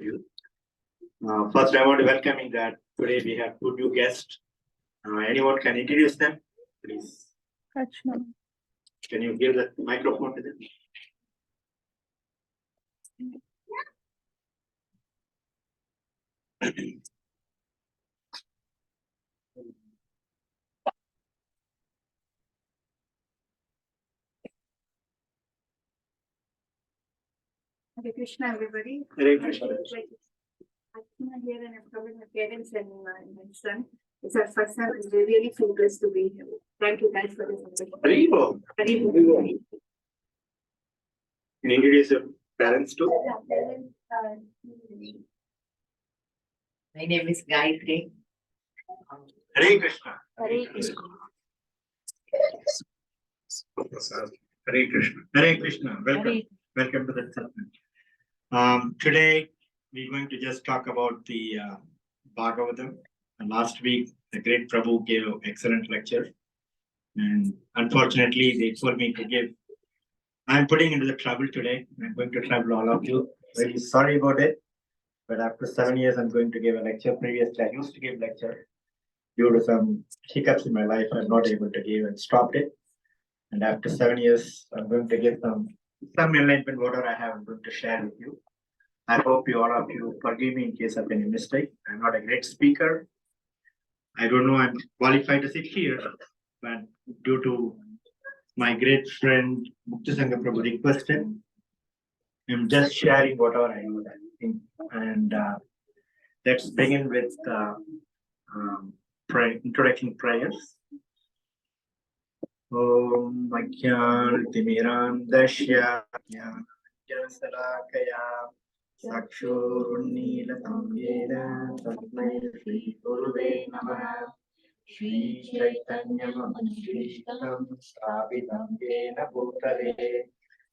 you. First, I want to welcome in that today we have two new guests. Anyone can introduce them, please? Can you give the microphone to them? Hare Krishna, everybody. Hare Krishna. I'm here and I'm from my parents and my son. It's our first time. We really feel blessed to be here. Thank you guys for this opportunity. Haribo. Hare Krishna. Can you introduce your parents too? My name is Gayatri. Hare Krishna. Hare Krishna. Hare Krishna. Hare Krishna. Welcome to the session. Today we're going to just talk about the Bhagavatam. And last week the great Prabhu gave an excellent lecture, and unfortunately they told me to give. I'm putting into the trouble today. I'm going to trouble all of you. Very sorry about it, but after 7 years I'm going to give a lecture. Previously I used to give lecture. Due to some hiccups in my life, I'm not able to give and stopped it. And after 7 years, I'm going to give some enlightenment, whatever I have, I'm going to share with you. I hope you all of you forgive me in case of any mistake. I'm not a great speaker. I don't know I'm qualified to sit here, but due to my great friend Mukti Sangha Prabhu requested, I'm just sharing whatever I know. And let's begin with introduction prayers. Om Ajnanatimirandasya Jnanasalakaya Sakshurunnilatam Yena Tasmai Shri Guruve Namaha Shri Chaitanyam Anushrishtam Sthapitam Yena Bhutale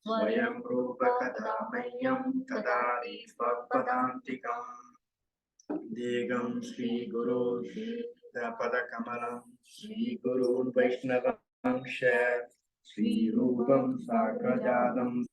Swayam Rupa Kadamayyam Kadari Svapadantikam Degam Shri Guru Shri Pada Kamalam Shri Guru Vaishnavam Share Shri Rupam Sagrajadam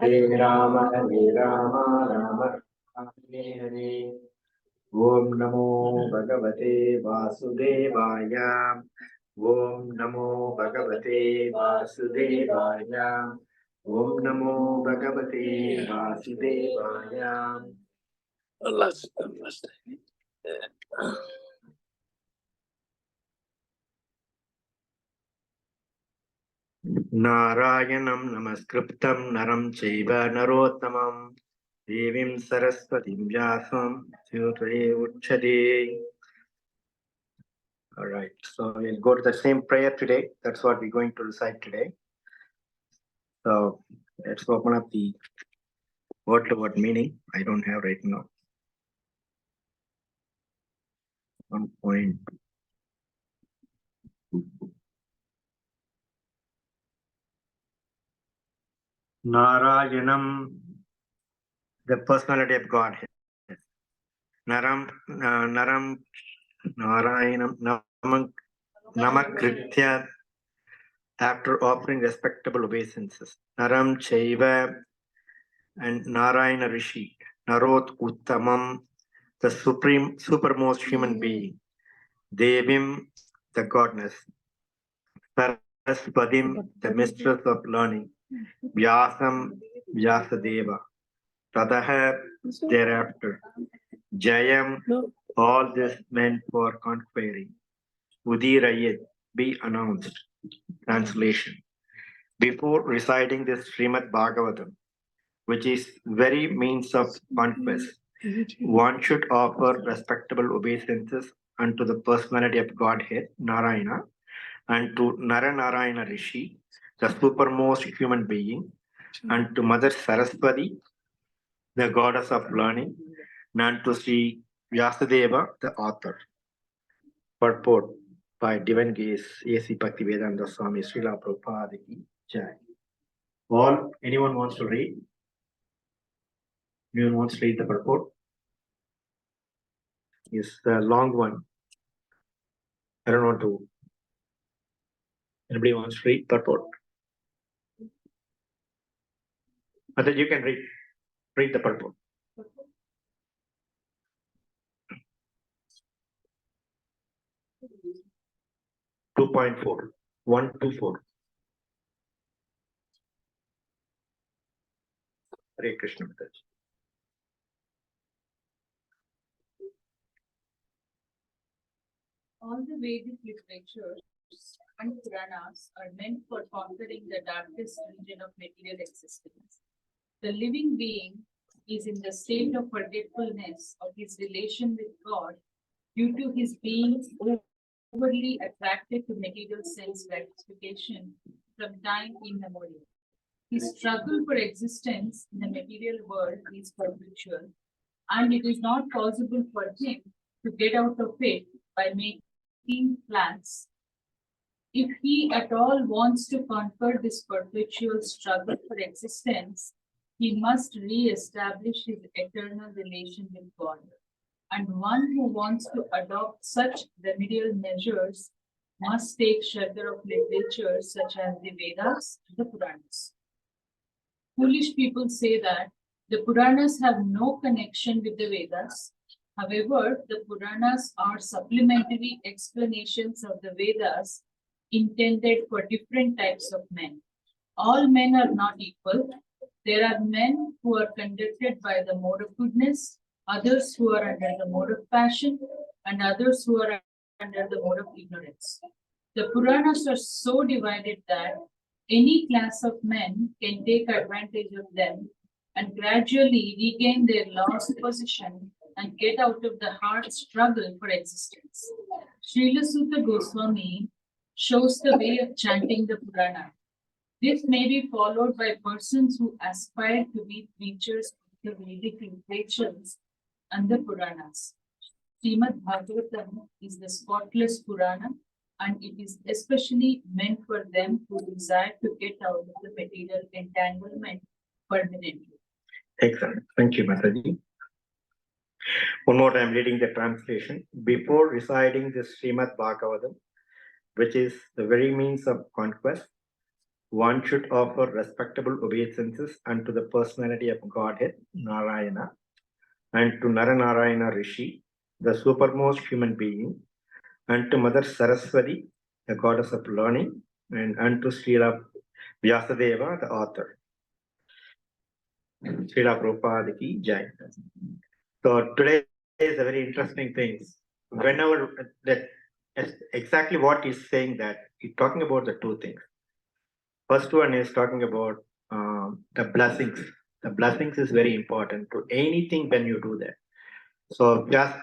Hare Rama, Rama Rama, Hare Hare. Om Namo Bhagavate Vasudevaya. Om Namo Bhagavate Vasudevaya. Om Namo Bhagavate Vasudevaya. Narayanam Namaskritam Naram Chaiva Narottamam Devim Saraswatim Vyasam Tyutare Uchade. All right, so we'll go to the same prayer today. That's what we're going to recite today. So let's open up the word to word meaning. I don't have right now. 1 point. Narayanam. the personality of Godhead. Naram Narayanam Namakritya, after offering respectable obeisances. Naram Chaiva and Narayana Rishi, Narot Uttamam, the supermost human being. Devim, the goddess. Saraswatim, the mistress of learning. Vyasam, Vyasadeva. Tadaha, thereafter. Jayam, all this meant for conquering. Udirayat, be announced. Translation. Before reciting this Srimad Bhagavatam, which is very means of conquest, one should offer respectable obeisances unto the personality of Godhead, Narayana, and to Naranarayana Rishi, the supermost human being, and to Mother Saraswati, the goddess of learning, and to Sri Vyasadeva, the author. Purport by Divine Grace A.C. Bhaktivedanta Swami Srila Prabhupada Ki Jai. Anyone wants to read? Anyone wants to read the purport? It's the long one. I don't want to. Anybody wants to read purport? But then you can read the purport. Two 124. Hare Krishna Mataji. All the Vedic literatures and Puranas are meant for conquering the darkest region of material existence. The living being is in the state of forgetfulness of his relation with God due to his being overly attracted to material sense gratification from time immemorial. His struggle for existence in the material world is perpetual, and it is not possible for him to get out of it by making plans. If he at all wants to conquer this perpetual struggle for existence, he must re-establish his eternal relation with God. And one who wants to adopt such remedial measures must take shelter of literature such as the Vedas and the Puranas. Foolish people say that the Puranas have no connection with the Vedas. However, the Puranas are supplementary explanations of the Vedas intended for different types of men. All men are not equal. There are men who are conducted by the mode of goodness, others who are under the mode of passion, and others who are under the mode of ignorance. The Puranas are so divided that any class of men can take advantage of them and gradually regain their lost position and get out of the hard struggle for existence. Srila Sutta Goswami shows the way of chanting the Purana. This may be followed by persons who aspire to be preachers of the Vedic literatures and the Puranas. Srimad Bhagavatam is the spotless Purana, and it is especially meant for them who desire to get out of the material entanglement permanently. Excellent. Thank you, Mataji. One more time reading the translation. Before reciting this Srimad Bhagavatam, which is the very means of conquest, one should offer respectable obeisances unto the personality of Godhead, Narayana, and to Naranarayana Rishi, the supermost human being, and to Mother Saraswati, the goddess of learning, and unto Srila Vyasadeva, the author. Srila Prabhupada Ki Jai. So today is a very interesting thing. Whenever that exactly what he's saying, that he's talking about the two things. First one is talking about the blessings. The blessings is very important to anything when you do that. So just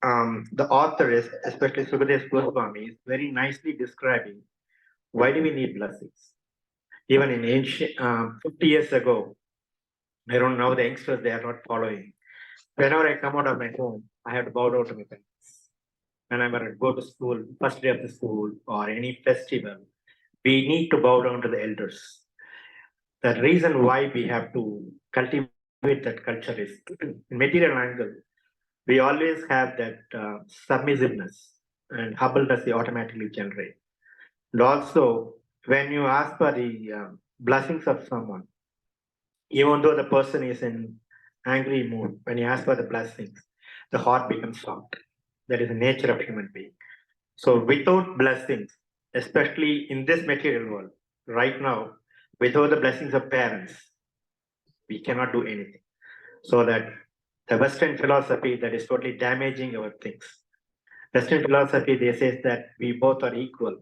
the author is, especially Sukadeva Goswami, is very nicely describing why do we need blessings. Even in ancient 50 years ago, I don't know, the youngsters, they are not following. Whenever I come out of my home, I have to bow down to my parents. Whenever I go to school, first day of the school or any festival, we need to bow down to the elders. The reason why we have to cultivate with that culture is in material angle, we always have that submissiveness and humbleness they automatically generate. And also, when you ask for the blessings of someone, even though the person is in angry mood, when you ask for the blessings, the heart becomes soft. That is the nature of human being. So without blessings, especially in this material world, right now, without the blessings of parents, we cannot do anything. So that the Western philosophy that is totally damaging our things. Western philosophy, they say that we both are equal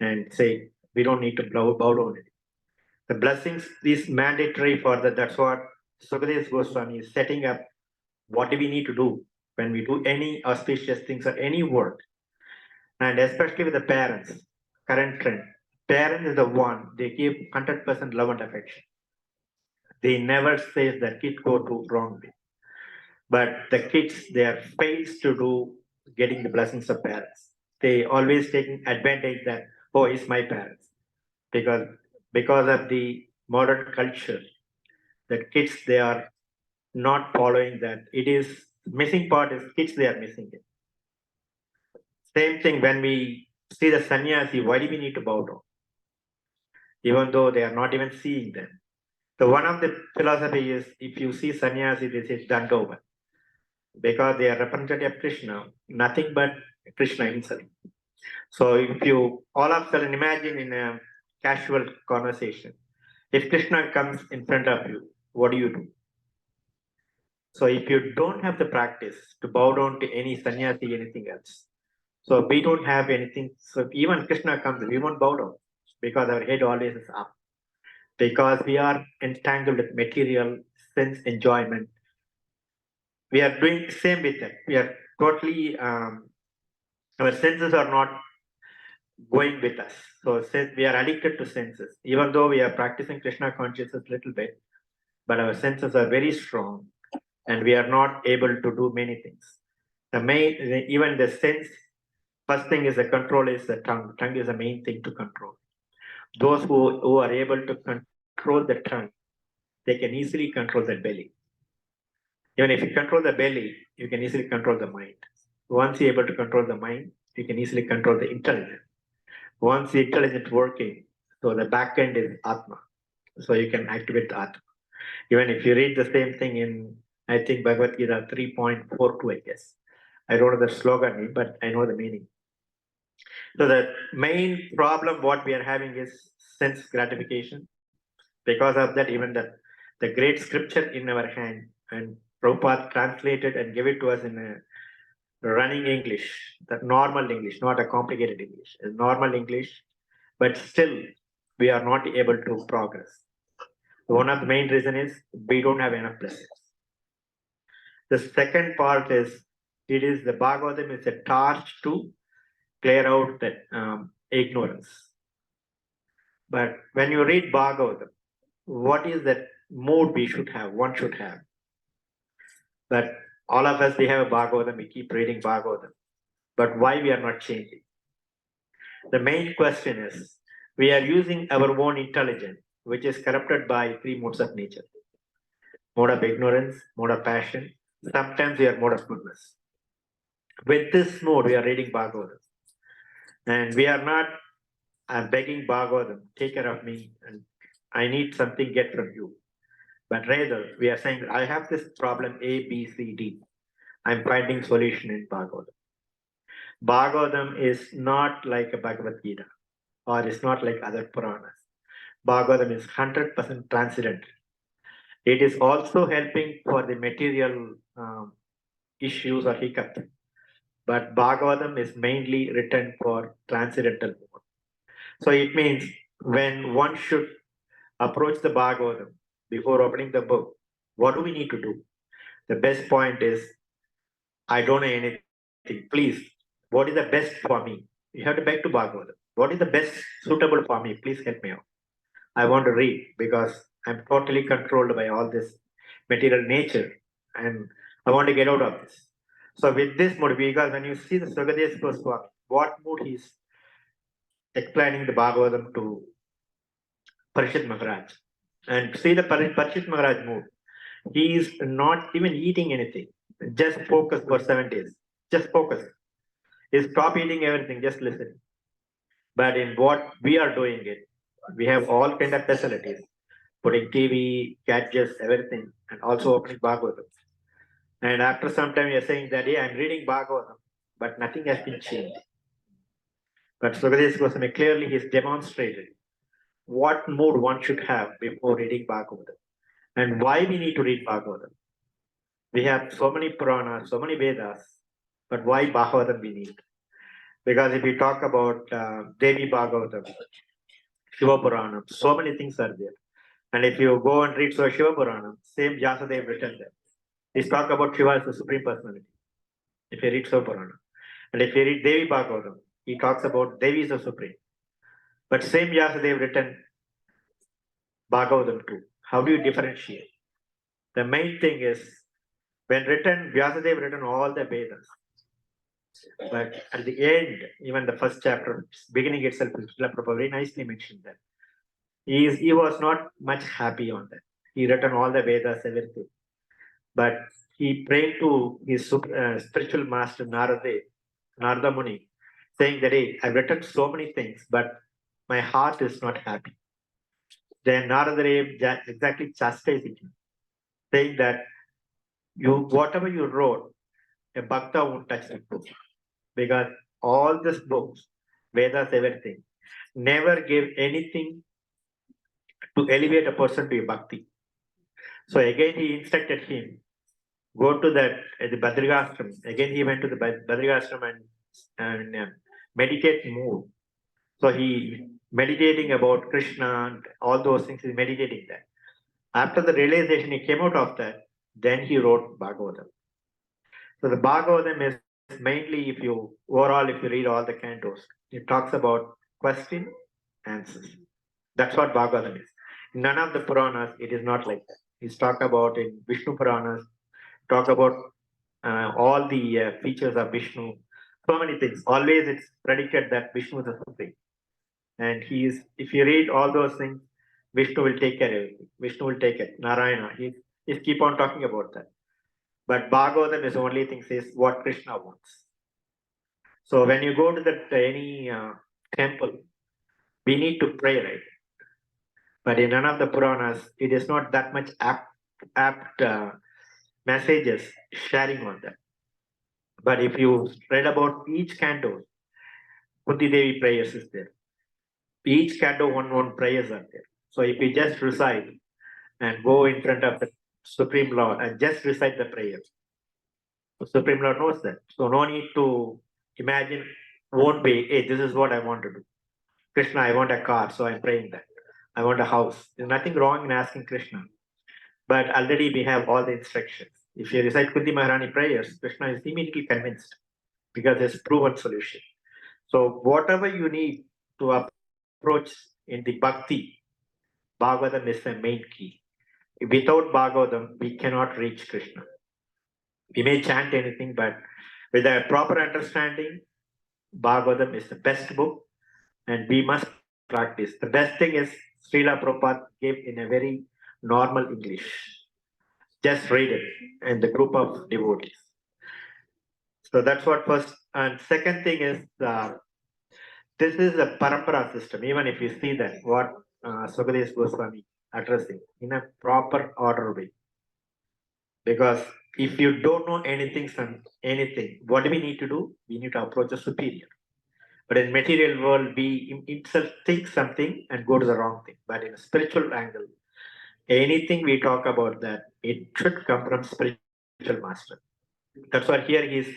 and say we don't need to bow down. The blessings is mandatory for that. That's what Sukadev Goswami is setting up. What do we need to do when we do any auspicious things or any work? And especially with the parents, current trend. Parents is the one, they give 100% love and affection. They never say that kid go to wrong way. But the kids, they are fails to do getting the blessings of parents. They always taking advantage that, oh, it's my parents. Because of the modern culture, that kids, they are not following that. It is missing part is kids, they are missing it. Same thing when we see the sannyasi, why do we need to bow down? Even though they are not even seeing them. So one of the philosophy is if you see sannyasi, this is Dandovan. Because they are representative of Krishna, nothing but Krishna himself. So if you all of a sudden imagine in a casual conversation, if Krishna comes in front of you, what do you do? So if you don't have the practice to bow down to any sannyasi, anything else, so we don't have anything. So even Krishna comes, we won't bow down because our head always is up. Because we are entangled with material sense enjoyment. We are doing the same with it. We are totally, our senses are not going with us. So since we are addicted to senses, even though we are practicing Krishna consciousness a little bit, but our senses are very strong and we are not able to do many things. The main, even the sense, first thing is the control is the tongue. Tongue is the main thing to control. Those who are able to control the tongue, they can easily control the belly. Even if you control the belly, you can easily control the mind. Once you're able to control the mind, you can easily control the intelligence. Once the intelligence working, so the back end is Atma. So you can activate the Atma. Even if you read the same thing in, I think, Bhagavad Gita 3.42, I guess. I don't know the slogan, but I know the meaning. So the main problem what we are having is sense gratification. Because of that, even the great scripture in our hand, and Prabhupada translated and gave it to us in a running English, the normal English, not a complicated English, a normal English, but still we are not able to progress. One of the main reason is we don't have enough blessings. The second part is, it is the Bhagavatam is a torch to clear out that ignorance. But when you read Bhagavatam, what is that mood we should have, one should have? But all of us, we have a Bhagavatam, we keep reading Bhagavatam. But why we are not changing? The main question is, we are using our own intelligence, which is corrupted by three modes of nature. Mode of ignorance, mode of passion, sometimes we are mode of goodness. With this mode, we are reading Bhagavatam. And we are not begging Bhagavatam, take care of me, and I need something get from you. But rather, we are saying, I have this problem A, B, C, D. I'm finding solution in Bhagavatam. Bhagavatam is not like a Bhagavad Gita, or it's not like other Puranas. Bhagavatam is 100% transcendental. It is also helping for the material issues or hiccups. But Bhagavatam is mainly written for transcendental mode. So it means when one should approach the Bhagavatam before opening the book, what do we need to do? The best point is, I don't know anything. Please, what is the best for me? You have to beg to Bhagavatam. What is the best suitable for me? Please help me out. I want to read because I'm totally controlled by all this material nature and I want to get out of this. So with this mood, because when you see the Sukadev Goswami, what mood he's explaining the Bhagavatam to Parishit Maharaj, and see the Parishit Maharaj mood. He is not even eating anything. Just focus for 7 days. Just focus. He stop eating everything, just listen. But in what we are doing it, we have all kind of facilities, putting TV, gadgets, everything, and also opening Bhagavatam. And after some time, you're saying that, yeah, I'm reading Bhagavatam, but nothing has been changed. But Sukadev Goswami clearly has demonstrated what mood one should have before reading Bhagavatam and why we need to read Bhagavatam. We have so many Puranas, so many Vedas, but why Bhagavatam we need? Because if we talk about Devi Bhagavatam, Shiva Puranam, so many things are there. And if you go and read Shiva Puranam, same Vyasadeva written there. He's talk about Shiva as the Supreme Personality. If you read Shiva Puranam. And if you read Devi Bhagavatam, he talks about Devi is the Supreme. But same Vyasadeva written Bhagavatam too. How do you differentiate? The main thing is, when written, Vyasadeva written all the Vedas. But at the end, even the first chapter, beginning itself, Srila Prabhupada very nicely mentioned that. He was not much happy on that. He written all the Vedas, everything. But he prayed to his spiritual master, Narada Muni, saying that, hey, I've written so many things, but my heart is not happy. Then Narada exactly chastised him, saying that whatever you wrote, a bhakta won't touch the book. Because all these books, Vedas, everything, never gave anything to elevate a person to a bhakti. So again, he instructed him, go to the Badrigashram. Again, he went to the Badrigashram and meditate more. So he meditating about Krishna and all those things, he's meditating that. After the realization, he came out of that, then he wrote Bhagavatam. So the Bhagavatam is mainly, if you read all the cantos, it talks about question, answers. That's what Bhagavatam is. None of the Puranas, it is not like that. It's talk about in Vishnu Puranas, talk about all the features of Vishnu, so many things. Always it's predicted that Vishnu is the supreme. And if you read all those things, Vishnu will take care of everything. Vishnu will take it. Narayana, he's keep on talking about that. But Bhagavatam is the only thing says what Krishna wants. So when you go to any temple, we need to pray, right? But in none of the Puranas, it is not that much apt messages sharing on that. But if you read about each canto, Kunti Devi prayers is there. Each canto, one prayers are there. So if you just recite and go in front of the Supreme Lord and just recite the prayer, the Supreme Lord knows that. So no need to imagine, won't be, hey, this is what I want to do. Krishna, I want a car, so I'm praying that. I want a house. There's nothing wrong in asking Krishna. But already we have all the instructions. If you recite Kunti Maharani prayers, Krishna is immediately convinced because there's proven solution. So whatever you need to approach in the bhakti, Bhagavatam is the main key. Without Bhagavatam, we cannot reach Krishna. We may chant anything, but with a proper understanding, Bhagavatam is the best book and we must practice. The best thing is Srila Prabhupada gave in a very normal English. Just read it in the group of devotees. So that's what first. And second thing is, this is a parampara system. Even if you see that, what Sukadev Goswami addressing in a proper order way. Because if you don't know anything, what do we need to do? We need to approach a superior. But in material world, we itself think something and go to the wrong thing. But in a spiritual angle, anything we talk about that, it should come from spiritual master. That's why here he is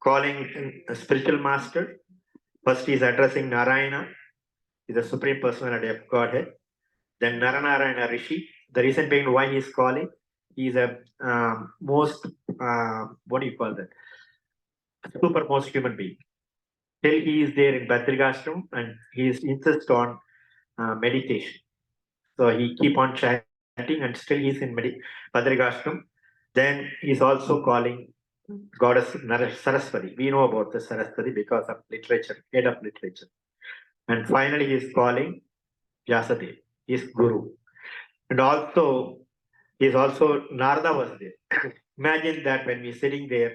calling a spiritual master. First he is addressing Narayana, is the supreme personality of Godhead. Then Naranarayana Rishi. The reason being why he is calling, he is a most, what do you call that? Supermost human being. Till he is there in Badrigashram and he insists on meditation. So he keep on chanting and still he is in Badrigashram. Then he is also calling goddess Saraswati. We know about the Saraswati because of literature, head of literature. And finally he is calling Vyasadeva, his guru. And also He's also, Narada was there. Imagine that when we're sitting there,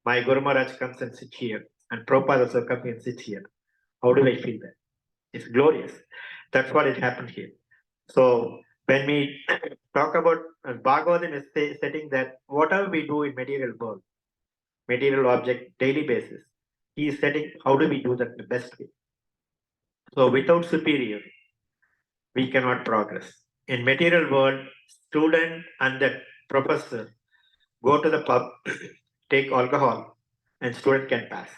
my Guru Maharaj comes and sits here, and Prabhupada also comes and sits here. How do I feel that? It's glorious. That's what has happened here. So when we talk about Bhagavatam is setting that whatever we do in material world, material object, daily basis, he is setting how do we do that in the best way. So without superior, we cannot progress. In material world, student and the professor go to the pub, take alcohol, and student can pass.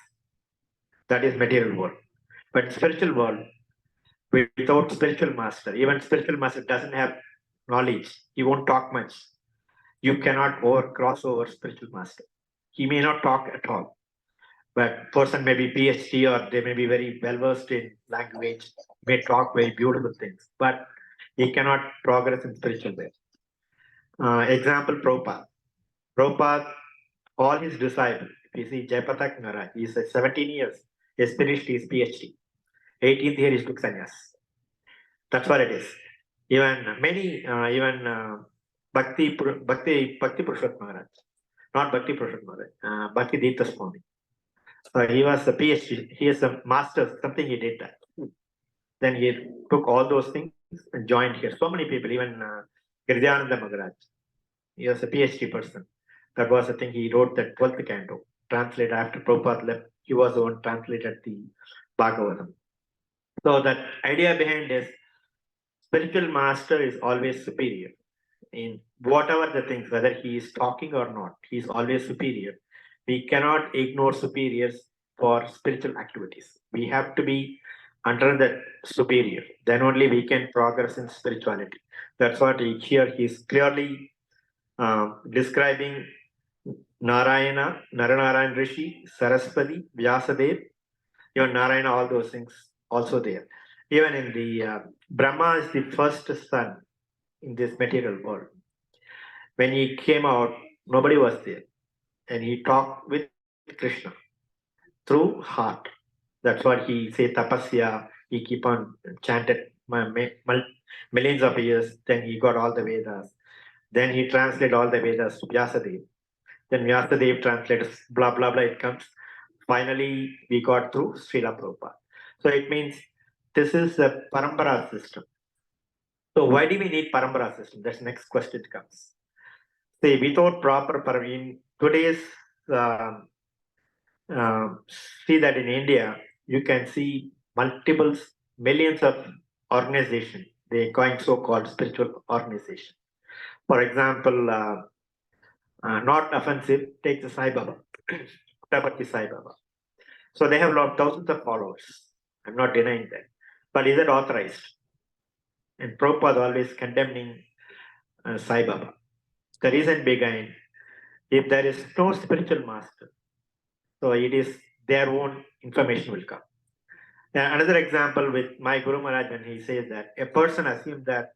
That is material world. But spiritual world, without spiritual master, even spiritual master doesn't have knowledge. He won't talk much. You cannot cross over spiritual master. He may not talk at all, but person may be PhD or they may be very well versed in language, may talk very beautiful things, but he cannot progress in spiritual way. Example, Prabhupada. Prabhupada, all his disciples, if you see Jayapatak Maharaj, he's 17 years, he's finished his PhD. 18th year he took sannyas. That's what it is. Even many, Bhakti Purushottam Maharaj, not Bhakti Purushottam Maharaj, Bhakti Dita Swami. So he was a PhD, he is a master, something he did that. Then he took all those things and joined here. So many people, even Giridhananda Maharaj, he was a PhD person. That was the thing he wrote that 12th canto, translated after Prabhupada left. He was the one translated the Bhagavatam. So that idea behind is spiritual master is always superior in whatever the things, whether he is talking or not, he is always superior. We cannot ignore superiors for spiritual activities. We have to be under the superior. Then only we can progress in spirituality. That's what here he's clearly describing Narayana, Naranarayan Rishi, Saraswati, Vyasadev, even Narayana, all those things also there. Even in the Brahma is the first son in this material world. When he came out, nobody was there. And he talked with Krishna through heart. That's what he said, tapasya. He keep on chanted millions of years. Then he got all the Vedas. Then he translated all the Vedas to Vyasadev. Then Vyasadev translated blah, blah, blah. It comes. Finally, we got through Srila Prabhupada. So it means this is the parampara system. So why do we need parampara system? That's the next question comes. See, without proper in today's see that in India, you can see multiple millions of organizations. They going so-called spiritual organization. For example, not offensive, take the Sai Baba, Puttaparthi Sai Baba. So they have thousands of followers. I'm not denying that. But is it authorized? And Prabhupada always condemning Sai Baba. The reason behind, if there is no spiritual master, so it is their own information will come. Now, another example with my Guru Maharaj, when he says that a person assumes that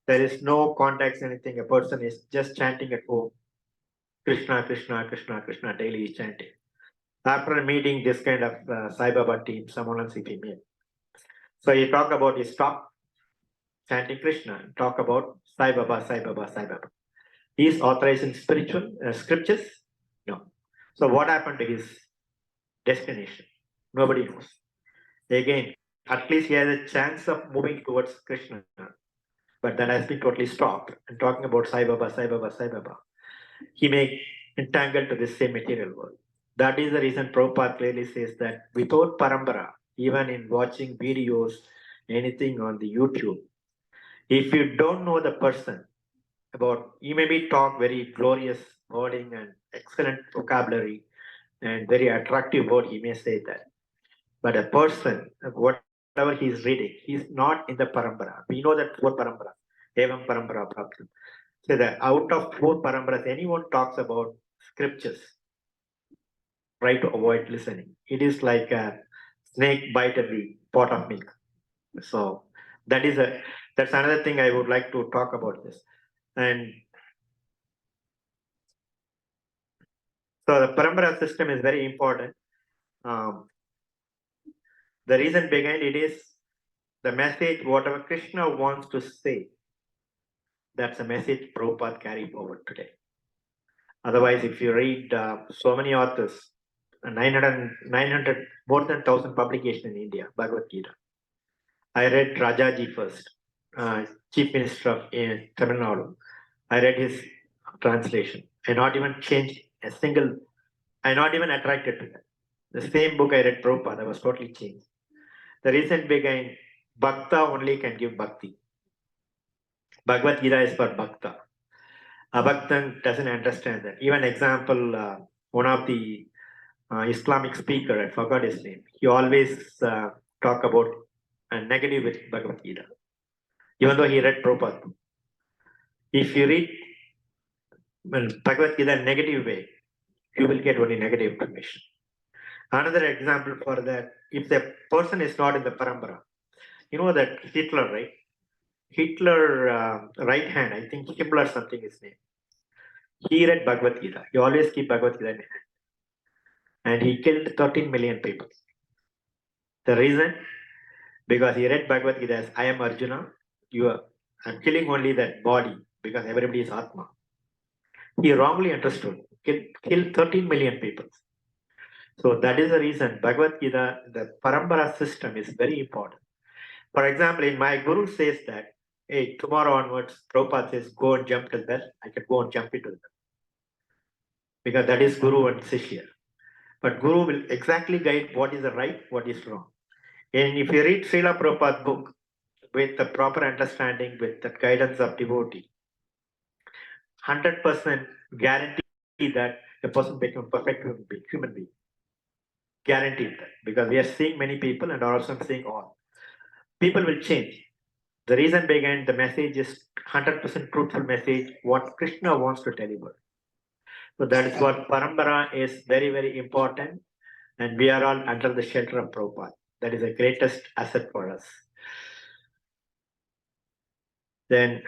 there is no context, anything, a person is just chanting at home, Krishna, Krishna, Krishna, Krishna, daily is chanting. After meeting this kind of Sai Baba team, someone else he made. So he talk about, he stop chanting Krishna and talk about Sai Baba, Sai Baba, Sai Baba. He is authorized in spiritual scriptures? No. So what happened to his destination? Nobody knows. Again, at least he has a chance of moving towards Krishna, but that has been totally stopped. And talking about Sai Baba, Sai Baba, Sai Baba, he may entangle to the same material world. That is the reason Prabhupada clearly says that without parampara, even in watching videos, anything on the YouTube, if you don't know the person about, you maybe talk very glorious wording and excellent vocabulary and very attractive word, he may say that. But a person, whatever he is reading, he's not in the parampara. We know that four parampara, evam parampara praptam. So that out of four paramparas, anyone talks about scriptures, try to avoid listening. It is like a snake bite at the pot of milk. So that's another thing I would like to talk about this. And so the parampara system is very important. The reason behind it is the message, whatever Krishna wants to say, That's a message Prabhupada carry forward today. Otherwise, if you read so many authors, 900, more than 1,000 publications in India, Bhagavad Gita. I read Rajaji first, Chief Minister of Tamil Nadu. I read his translation. I not even changed a single, I not even attracted to that. The same book I read Prabhupada, I was totally changed. The reason behind Bhakta only can give Bhakti. Bhagavad Gita is for Bhakta. A Bhaktan doesn't understand that. Even example, one of the Islamic speaker, I forgot his name, he always talk about negative with Bhagavad Gita. Even though he read Prabhupada. If you read Bhagavad Gita in negative way, you will get only negative information. Another example for that, if the person is not in the parampara, you know that Hitler, right? Hitler right hand, I think Himmler something his name. He read Bhagavad Gita. He always keep Bhagavad Gita in hand. And he killed 13 million people. The reason? Because he read Bhagavad Gita as I am Arjuna, I'm killing only that body because everybody is Atma. He wrongly understood, killed 13 million people. So that is the reason Bhagavad Gita, the Parampara system is very important. For example, in my Guru says that, hey, tomorrow onwards, Prabhupada says, go and jump to the bell. I can go and jump into the bell. Because that is Guru and Sishya. But Guru will exactly guide what is the right, what is wrong. And if you read Srila Prabhupada's book with the proper understanding, with the guidance of devotee, 100% guarantee that the person becomes perfect human being. Guaranteed that. Because we are seeing many people and also seeing all. People will change. The reason behind the message is 100% truthful message, what Krishna wants to deliver. So that is what Parampara is very, very important. And we are all under the shelter of Prabhupada. That is the greatest asset for us. Then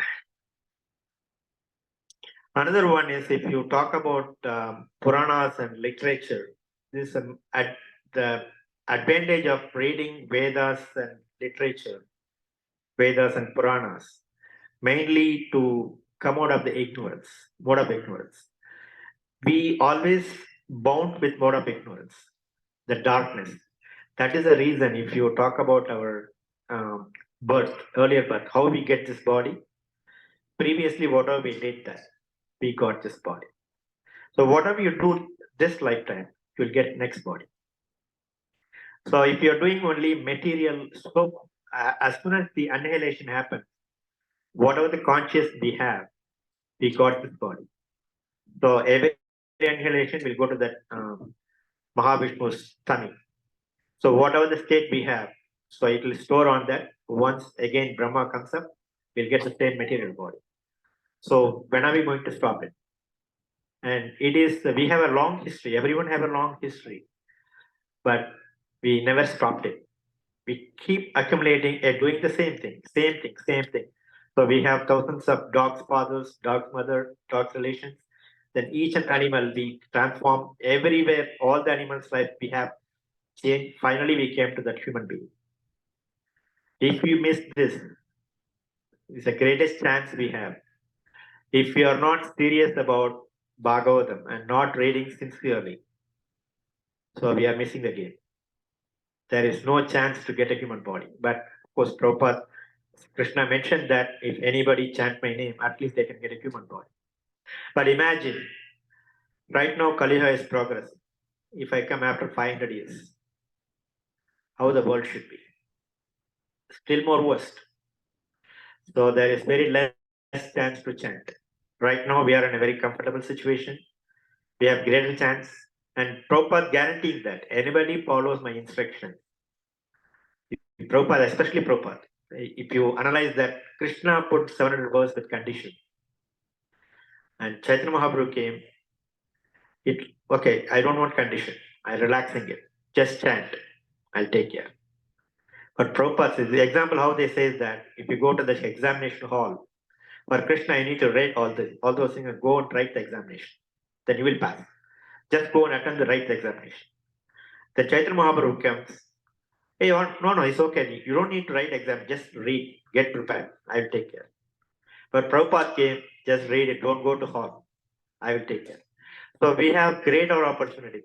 another one is if you talk about Puranas and literature, this is at the advantage of reading Vedas and literature, Vedas and Puranas, mainly to come out of the ignorance, mode of ignorance. We always bound with mode of ignorance, the darkness. That is the reason if you talk about our birth, earlier birth, how we get this body, previously whatever we did that, we got this body. So whatever you do this lifetime, you'll get next body. So if you're doing only material, so as soon as the annihilation happens, whatever the conscious we have, we got this body. So every annihilation will go to that Mahavishnu's tummy. So whatever the state we have, so it will store on that. Once again Brahma comes up, we'll get the same material body. So when are we going to stop it? And it is, we have a long history. Everyone have a long history, but we never stopped it. We keep accumulating and doing the same thing. So we have thousands of dogs' fathers, dogs' mother, dogs' relations. Then each and animal we transform everywhere. All the animals' life we have changed. Finally, we came to that human being. If you miss this, it's the greatest chance we have. If you are not serious about Bhagavatam and not reading sincerely, so we are missing the game. There is no chance to get a human body. But of course, Prabhupada, Krishna mentioned that if anybody chant my name, at least they can get a human body. But imagine, right now Kali Yuga is progressing. If I come after 500 years, how the world should be. Still more worst. So there is very less chance to chant. Right now we are in a very comfortable situation. We have greater chance. And Prabhupada guaranteeing that anybody follows my instruction. Prabhupada, especially Prabhupada, if you analyze that, Krishna put 700 verses with condition. And Chaitanya Mahaprabhu came, okay, I don't want condition. I'm relaxing it. Just chant. I'll take care. But Prabhupada says, the example how they say is that if you go to the examination hall, for Krishna, you need to write all those things and go and write the examination. Then you will pass. Just go and attend the right examination. The Chaitanya Mahaprabhu comes, hey, no, it's okay. You don't need to write exam. Just read, get prepared. I'll take care. But Prabhupada came, just read it, don't go to hall. I will take care. So we have great our opportunities.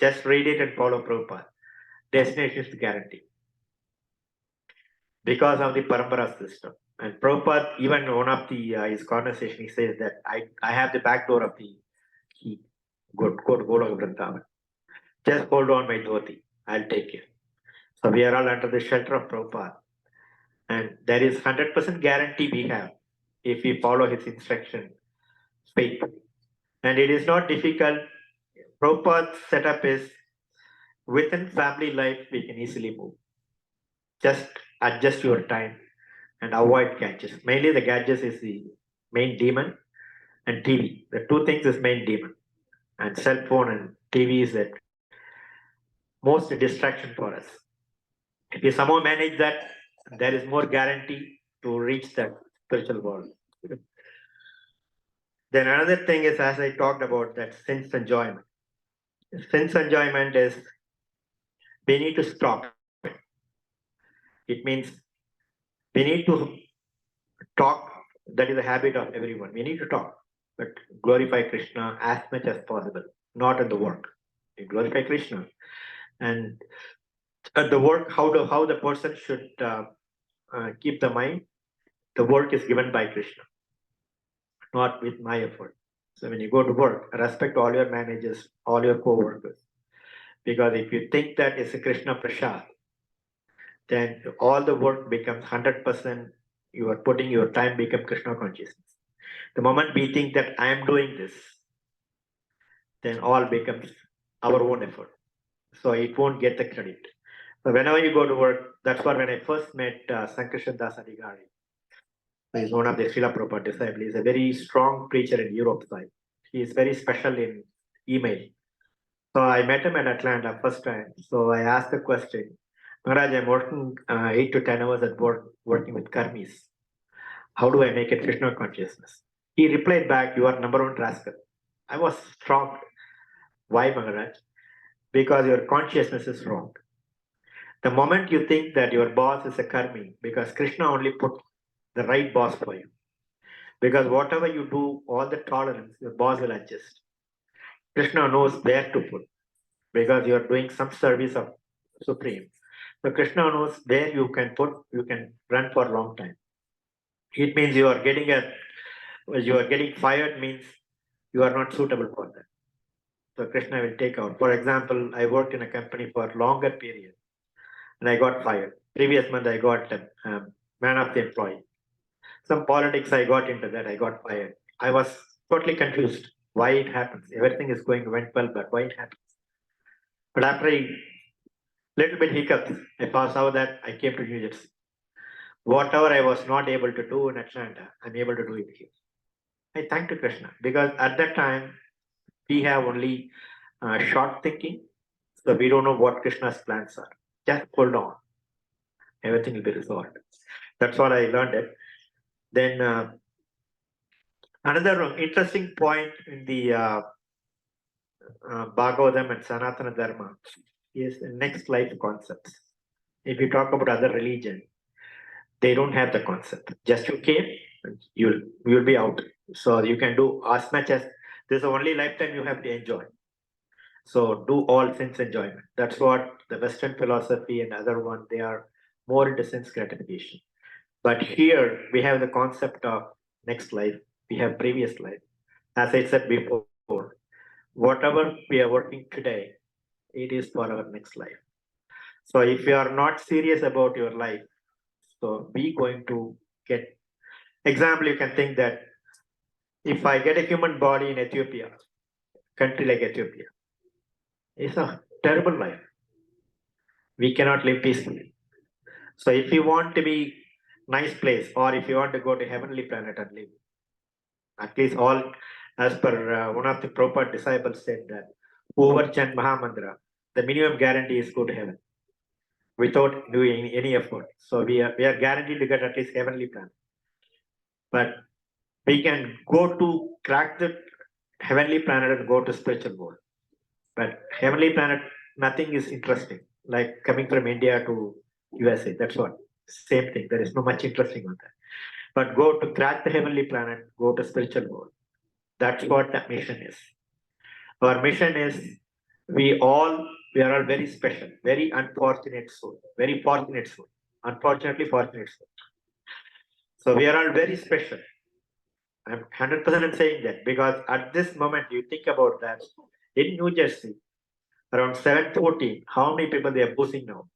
Just read it and follow Prabhupada. Destination is guaranteed. Because of the Parampara system. And Prabhupada, even one of the his conversation, he says that I have the back door of the key. Go to Vrindavan. Just hold on my dhoti. I'll take care. So we are all under the shelter of Prabhupada. And there is 100% guarantee we have if we follow his instruction faithfully. And it is not difficult. Prabhupada's setup is within family life, we can easily move. Just adjust your time and avoid gadgets. Mainly the gadgets is the main demon, and TV. The two things is main demon. And cell phone and TV is the most distraction for us. If you somehow manage that, there is more guarantee to reach that spiritual world. Then another thing is, as I talked about, that sense enjoyment. Sense enjoyment is we need to stop it. It means we need to talk. That is a habit of everyone. We need to talk, but glorify Krishna as much as possible, not in the work. You glorify Krishna, and at the work, how the person should keep the mind. The work is given by Krishna, not with my effort. So when you go to work, respect all your managers, all your co-workers, because if you think that it's a Krishna prasad, then all the work becomes 100%. You are putting your time become Krishna consciousness. The moment we think that I am doing this, then all becomes our own effort. So it won't get the credit. So whenever you go to work, that's what when I first met Sankarshan Dasa Digari. He's one of the Srila Prabhupada disciples. He's a very strong preacher in Europe side. He is very special in email. So I met him in Atlanta first time. So I asked the question, Maharaj, I'm working 8 to 10 hours at work, working with karmis. How do I make it Krishna consciousness? He replied back, you are number one rascal. I was shocked. Why, Maharaj? Because your consciousness is wrong. The moment you think that your boss is a karmi, because Krishna only put the right boss for you. Because whatever you do, all the tolerance, your boss will adjust. Krishna knows where to put, because you are doing some service of Supreme. So Krishna knows where you can put, you can run for a long time. It means you are getting fired means you are not suitable for that. So Krishna will take out. For example, I worked in a company for a longer period and I got fired. Previous month I got man of the employee. Some politics I got into that, I got fired. I was totally confused why it happens. Everything is went well, but why it happens? But after a little bit hiccups, I saw that I came to New Jersey. Whatever I was not able to do in Atlanta, I'm able to do it here. I thank to Krishna because at that time we have only short thinking, so we don't know what Krishna's plans are. Just hold on, everything will be resolved. That's what I learned it. Then another interesting point in the Bhagavatam and Sanatana Dharma is the next life concepts. If you talk about other religion, they don't have the concept. Just you came, you'll be out. So you can do as much as this is the only lifetime you have to enjoy. So do all sense enjoyment. That's what the Western philosophy and other one, they are more into sense gratification. But here we have the concept of next life. We have previous life. As I said before, whatever we are working today, it is for our next life. So if you are not serious about your life, so we going to get, example, you can think that if I get a human body in Ethiopia, country like Ethiopia, it's a terrible life. We cannot live peacefully. So if you want to be nice place, or if you want to go to heavenly planet and live, at least all, as per one of the Prabhupada disciples said that whoever chant Mahamandra, the minimum guarantee is go to heaven without doing any effort. So we are guaranteed to get at least heavenly planet. But we can go to crack the heavenly planet and go to spiritual world. But heavenly planet, nothing is interesting. Like coming from India to USA, that's what. Same thing. There is no much interesting on that. but go to crack the heavenly planet, go to spiritual world. That's what the mission is. Our mission is we are all very special, very unfortunate soul, very fortunate soul, unfortunately fortunate soul. So we are all very special. I'm 100% saying that because at this moment you think about that in New Jersey, around 7:40, how many people they are boozing now?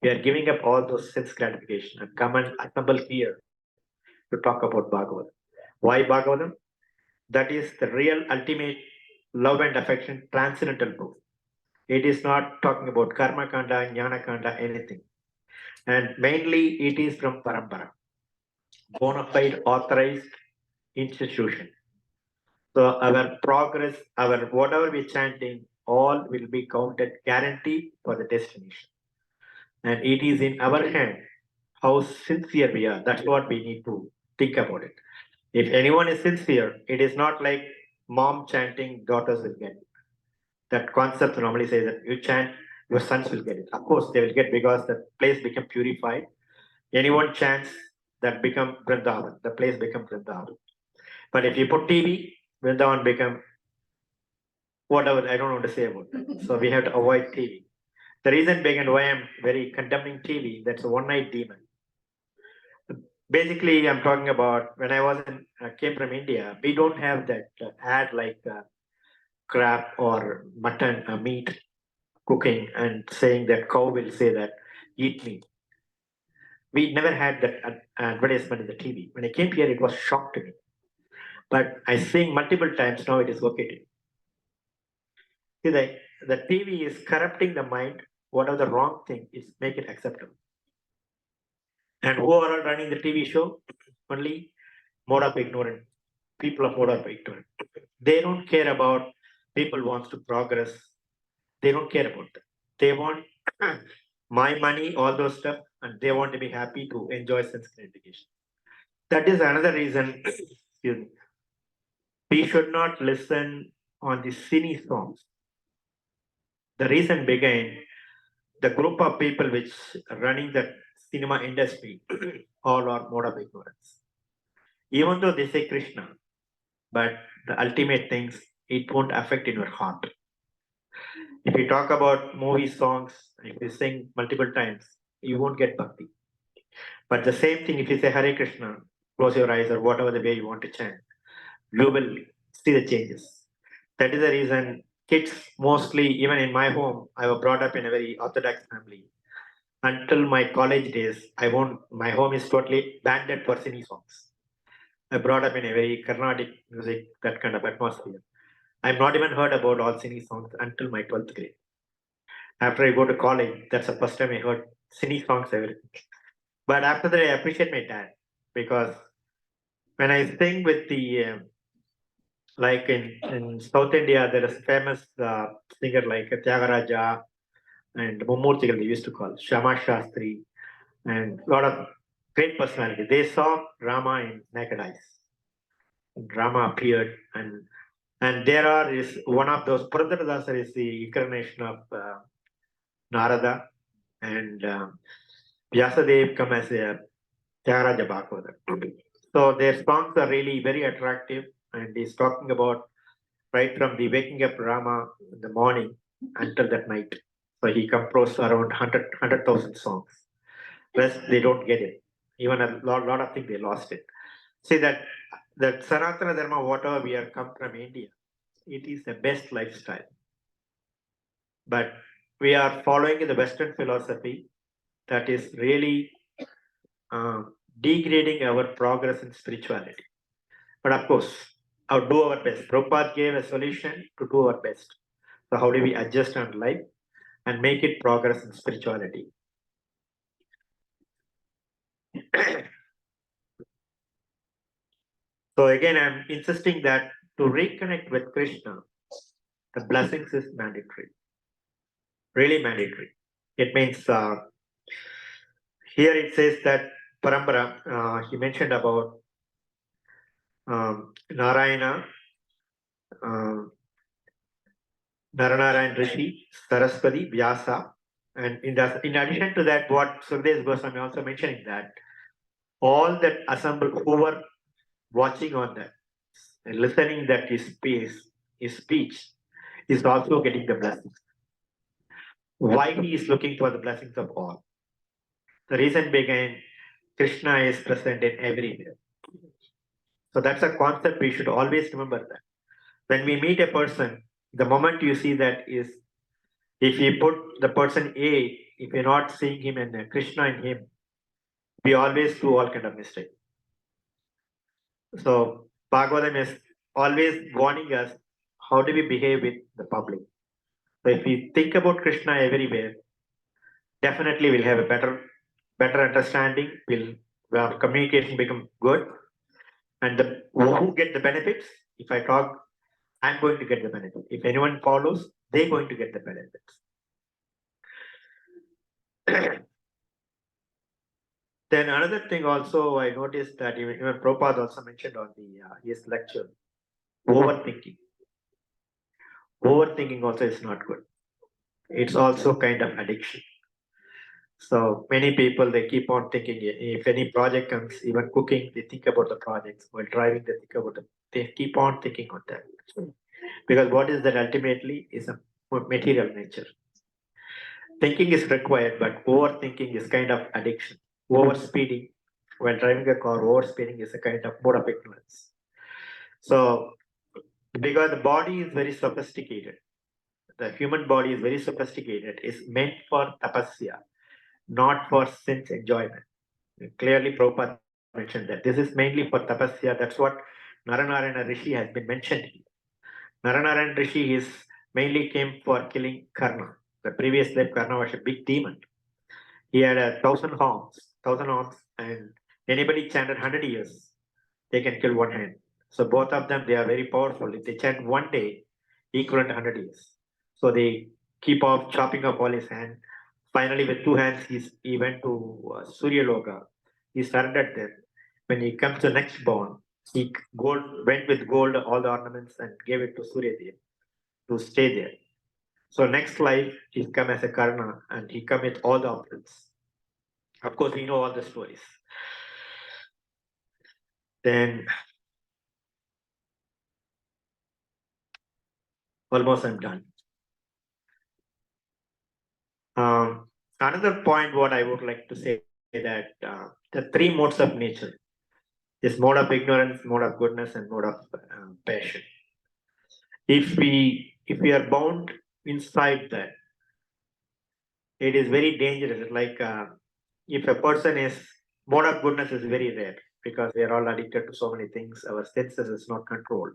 We are giving up all those sense gratification and come and assemble here to talk about Bhagavatam. Why Bhagavatam? That is the real ultimate love and affection transcendental book. It is not talking about karma kanda, jnana kanda, anything. And mainly it is from parampara, bona fide authorized institution. So our progress, our whatever we're chanting, all will be counted guaranteed for the destination. And it is in our hand how sincere we are. That's what we need to think about it. If anyone is sincere, it is not like mom chanting, daughters will get it. That concept normally says that you chant, your sons will get it. Of course, they will get because the place become purified. Anyone chants, that become Vrindavan. The place become Vrindavan. But if you put TV, Vrindavan become whatever, I don't know what to say about that. So we have to avoid TV. The reason being why I'm very condemning TV, that's a one-night demon. Basically, I'm talking about when I was in, came from India, we don't have that ad like crab or mutton, meat cooking and saying that cow will say that eat me. We never had that advertisement in the TV. When I came here, it was shock to me. But I think multiple times now it is okay to me. See, the TV is corrupting the mind. Whatever the wrong thing is, make it acceptable. And who are all running the TV show? Only mode of ignorant people of mode of ignorant. They don't care about people wants to progress. They don't care about that. They want my money, all those stuff, and they want to be happy to enjoy sense gratification. That is another reason. Excuse me. We should not listen on the silly songs. The reason began the group of people which are running the cinema industry all are mode of ignorance. Even though they say Krishna, but the ultimate things it won't affect in your heart. If you talk about movie songs, if you sing multiple times, you won't get bhakti. But the same thing if you say Hare Krishna, close your eyes or whatever the way you want to chant, you will see the changes. That is the reason kids mostly, even in my home, I was brought up in a very orthodox family. Until my college days, my home is totally banded for Sini songs. I brought up in a very Carnatic music, that kind of atmosphere. I've not even heard about all Sini songs until my 12th grade. After I go to college, that's the first time I heard Sini songs, everything. But after that, I appreciate my dad because when I sing with the like in South India, there is famous singer like Tyagaraja and Mummurtigal, they used to call Shama Shastri, and a lot of great personality. They saw Rama in naked eyes. Rama appeared, and there is one of those. Purandara Dasa is the incarnation of Narada, and Vyasadev come as a Tyagaraja Bhagavatam. So their songs are really very attractive, and he's talking about right from the waking up Rama in the morning until that night. So he composed around 100,000 songs. Rest they don't get it. Even a lot of things they lost it. See that Sanatana Dharma, whatever we are come from India, it is the best lifestyle. But we are following the Western philosophy that is really degrading our progress in spirituality. But of course, I'll do our best. Prabhupada gave a solution to do our best. So how do we adjust our life and make it progress in spirituality? So again, I'm insisting that to reconnect with Krishna, the blessings is mandatory, really mandatory. It means here it says that Parambara, he mentioned about Narayana, Naranarayan Rishi, Saraswati, Vyasa, and in addition to that, what Sukhdev Goswami also mentioning that all that assembled who were watching on that, listening that his speech is also getting the blessings. Why he is looking for the blessings of all? The reason began Krishna is present in everywhere. So that's a concept we should always remember that. When we meet a person, the moment you see that is, if you put the person A, if you're not seeing him and Krishna in him, we always do all kind of mistake. So Bhagavatam is always warning us how do we behave with the public. So if we think about Krishna everywhere, definitely we'll have a better understanding. Our communication become good, and the who get the benefits. If I talk, I'm going to get the benefit. If anyone follows, they're going to get the benefits. Then another thing also I noticed that even Prabhupada also mentioned on his lecture, overthinking. Overthinking also is not good. It's also kind of addiction. So many people, they keep on thinking, if any project comes, even cooking, they think about the projects. While driving, they think about it. They keep on thinking on that. Because what is that ultimately is a material nature. Thinking is required, but overthinking is kind of addiction. Overspeeding, while driving a car, overspeeding is a kind of mode of ignorance. So, because the body is very sophisticated, the human body is very sophisticated, is meant for tapasya, not for sense enjoyment. Clearly, Prabhupada mentioned that this is mainly for tapasya. That's what Naranarayana Rishi has been mentioned. Naranarayana Rishi is mainly came for killing Karna. The previous life, Karna was a big demon. He had 1,000 arms, and anybody chanted 100 years, they can kill one hand. So both of them, they are very powerful. If they chant one day, equivalent to 100 years. So they keep off chopping off all his hand. Finally, with two hands, he went to Surya Loka. He surrendered there. When he comes to next born, went with gold, all the ornaments, and gave it to Surya Dev to stay there. So next life, he come as a Karna, and he come with all the offerings. Of course, we know all the stories. Then, almost I'm done. Another point, what I would like to say that the three modes of nature is mode of ignorance, mode of goodness, and mode of passion. If we are bound inside that, it is very dangerous. Like if a person is mode of goodness is very rare because we are all addicted to so many things. Our senses is not controlled.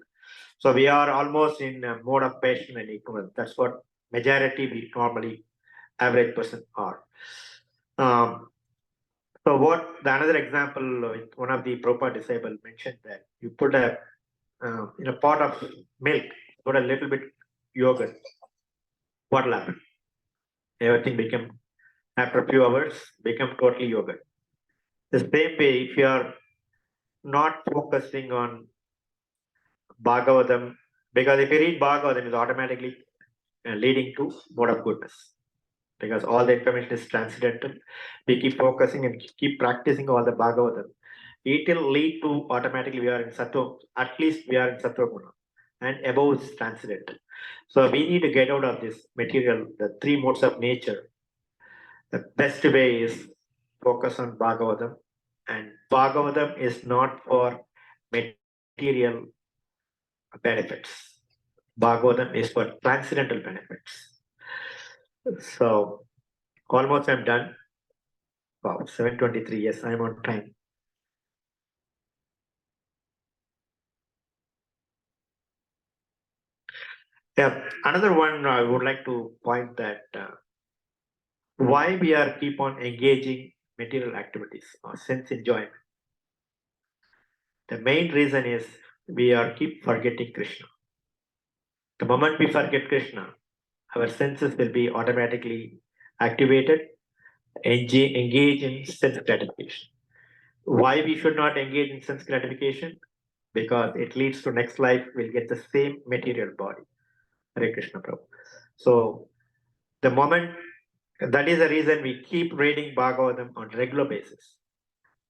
So we are almost in a mode of passion and ignorance. That's what majority we normally average person are. So what the another example, one of the Prabhupada disciple mentioned that you put in a pot of milk, put a little bit yogurt. What will happen? Everything become after a few hours become totally yogurt. The same way, if you are not focusing on Bhagavatam, because if you read Bhagavatam, it's automatically leading to mode of goodness. Because all the information is transcendental. We keep focusing and keep practicing all the Bhagavatam. It will lead to automatically we are in Sattva, at least we are in Sattva Guna, and above is transcendental. So we need to get out of this material, the three modes of nature. The best way is focus on Bhagavatam, and Bhagavatam is not for material benefits. Bhagavatam is for transcendental benefits. So almost I'm done. Wow, 7:23. Yes, I'm on time. Yeah, another one I would like to point that why we are keep on engaging material activities or sense enjoyment. The main reason is we are keep forgetting Krishna. The moment we forget Krishna, our senses will be automatically activated, engage in sense gratification. Why we should not engage in sense gratification? Because it leads to next life, we'll get the same material body. Hare Krishna Prabhu. So the moment, that is the reason we keep reading Bhagavatam on regular basis.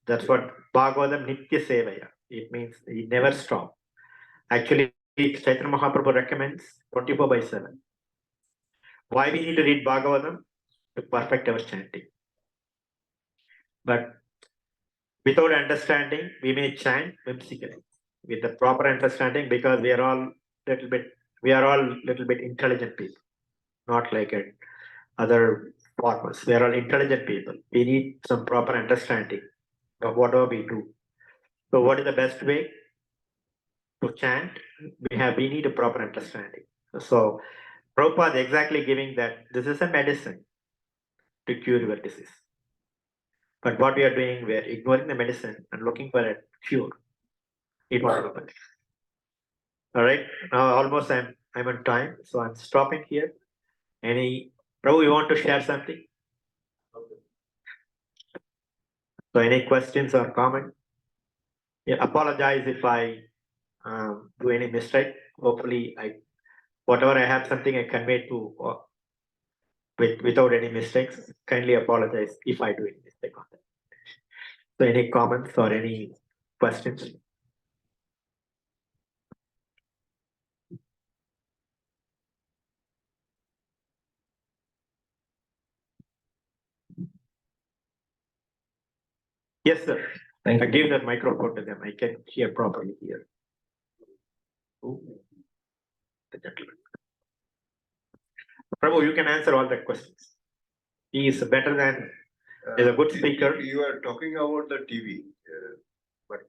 That's what Bhagavatam Nitya Sevaya. It means he never stop. Actually, Chaitanya Mahaprabhu recommends 24/7. Why we need to read Bhagavatam? To perfect our chanting. But without understanding, we may chant whimsically. With the proper understanding, because we are all little bit intelligent people, not like other farmers. We are all intelligent people. We need some proper understanding of whatever we do. So, what is the best way to chant? We need a proper understanding. So, Prabhupada is exactly giving that this is a medicine to cure your disease. But what we are doing, we are ignoring the medicine and looking for a cure. It won't happen. All right. Now almost I'm on time, so I'm stopping here. Prabhu, you want to share something? So any questions or comment? Yeah, apologize if I do any mistake. Hopefully, whatever I have something I convey to without any mistakes. Kindly apologize if I do any mistake on that. So any comments or any questions? Yes, sir. I give the microphone to them. I can hear properly here. The gentleman. Prabhu, you can answer all the questions. He is better than, is a good speaker. You are talking about the TV, but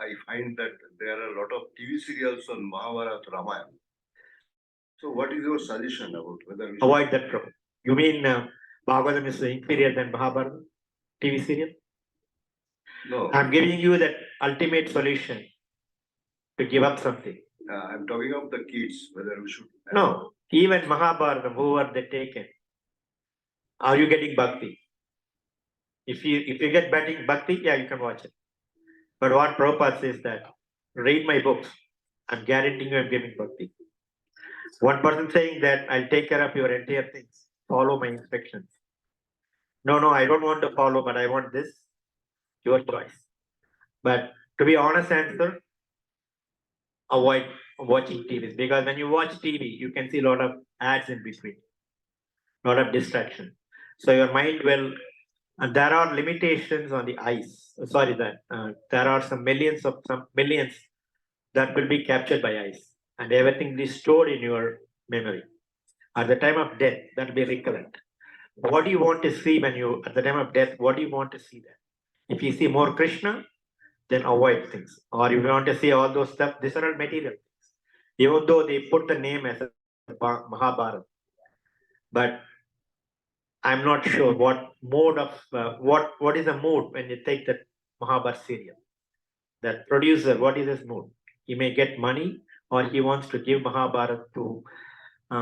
I find that there are a lot of TV serials on Mahabharata, Ramayana. So what is your suggestion about whether we should... Avoid that, Prabhu. You mean Bhagavatam is inferior than Mahabharata TV serial? No, I'm giving you that ultimate solution to give up something. I'm talking of the kids, whether we should... No, even Mahabharata, who are they taken? Are you getting bhakti? If you get bhakti, yeah, you can watch it. But what Prabhupada says that, read my books. I'm guaranteeing you I'm giving bhakti. One person saying that I'll take care of your entire things. Follow my instructions. No, I don't want to follow, but I want this. Your choice. But to be honest answer, avoid watching TVs, because when you watch TV, you can see a lot of ads in between, a lot of distraction. So your mind will, and there are limitations on the eyes. Sorry, that there are some millions that will be captured by eyes, and everything will be stored in your memory. At the time of death, that will be recurrent. What do you want to see at the time of death? What do you want to see there? If you see more Krishna, then avoid things. Or if you want to see all those stuff, these are all material things. Even though they put the name as a Mahabharata, but I'm not sure what mode of what is the mood when you take that Mahabharata serial. That producer, what is his mood? He may get money, or he wants to give Mahabharata to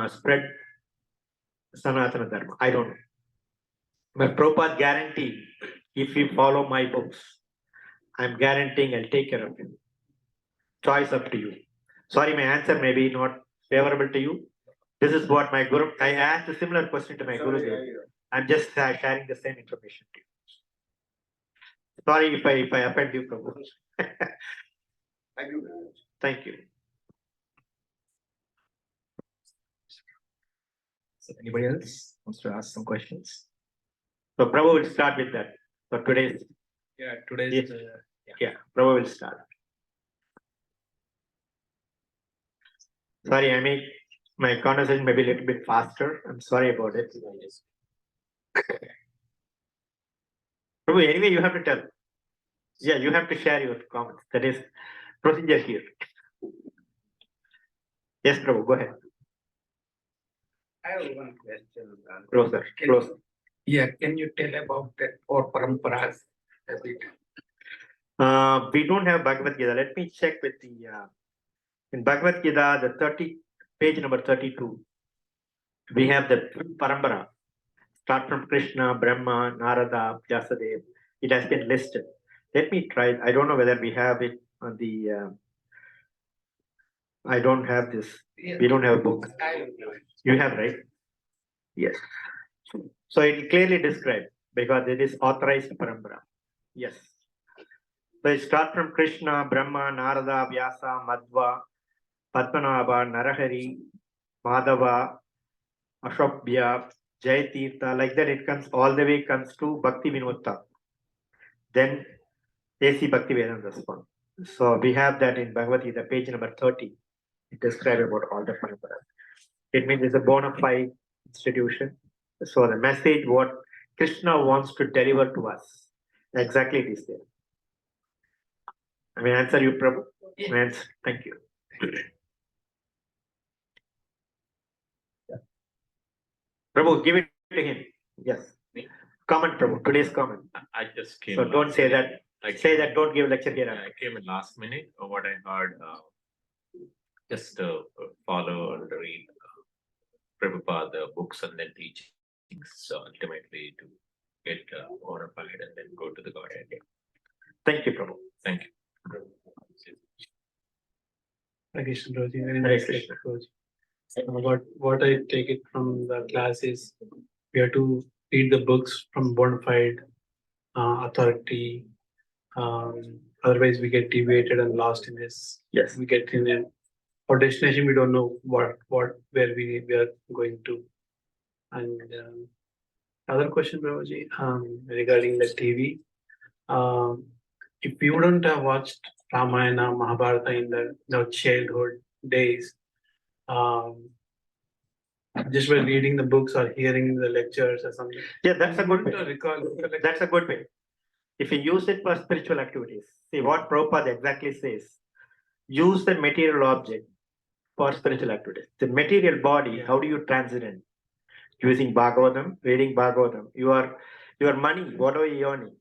spread Sanatana Dharma. I don't know. But Prabhupada guarantee, if you follow my books, I'm guaranteeing I'll take care of you. Choice up to you. Sorry, my answer may be not favorable to you. This is what my Guru, I asked a similar question to my Guru. I'm just sharing the same information to you. Sorry if I offend you, Prabhu. Thank you very much. Thank you. So anybody else wants to ask some questions? So Prabhu will start with that. For today's, Yeah, today's Yes. Prabhu will start. Sorry, I mean, my conversation may be a little bit faster. I'm sorry about it. Prabhu, anyway, you have to tell. Yeah, you have to share your comments. That is procedure here. Yes, Prabhu, go ahead. I have one question. Closer. Yeah, can you tell about that or paramparas a bit? We don't have Bhagavad Gita. Let me check with the in Bhagavad Gita, the page number 32. We have the parampara. Start from Krishna, Brahma, Narada, Vyasadeva. It has been listed. Let me try. I don't know whether we have it on the. I don't have this. Yeah. We don't have a book. I have one. You have, right? Yes. So it clearly described because it is authorized parampara. Yes. So it start from Krishna, Brahma, Narada, Vyasa, Madhva, Padmanabha, Narahari, Madhava, Ashokbhya, Jayatirtha, like that it comes all the way comes to Bhakti Vinod. Then A.C. Bhaktivedanta Swami. So we have that in Bhagavad Gita, page number 30. It describes about all the paramparas. It means it's a bona fide institution. So the message what Krishna wants to deliver to us, exactly it is there. I mean, answer you, Prabhu. Answer. Thank you. Prabhu, give it to him. Yes. Comment, Prabhu. Today's comment. I just came. So don't say that. Say that. Don't give lecture here. I came in last minute. What I heard, just follow and read Prabhupada books and then teachings. So ultimately to get horrified and then go to the Godhead. Thank you, Prabhu. Thank you. Hare Krishna, Prabhuji. Very Hare nice Krishna. lecture, Prabhuji. What I take it from the class is we have to read the books from bona fide authority. Otherwise, we get deviated and lost in this. Yes. We get in our destination. We don't know where we are going to. And other question, Prabhuji, regarding the TV. If you wouldn't have watched Ramayana, Mahabharata in the childhood days, just by reading the books or hearing the lectures or something. Yeah, that's a good you way. recollect. That's a good way. If you use it for spiritual activities, see what Prabhupada exactly says. Use the material object for spiritual activities. The material body, how do you transcend? Using Bhagavatam, reading Bhagavatam. Your money, what are you earning?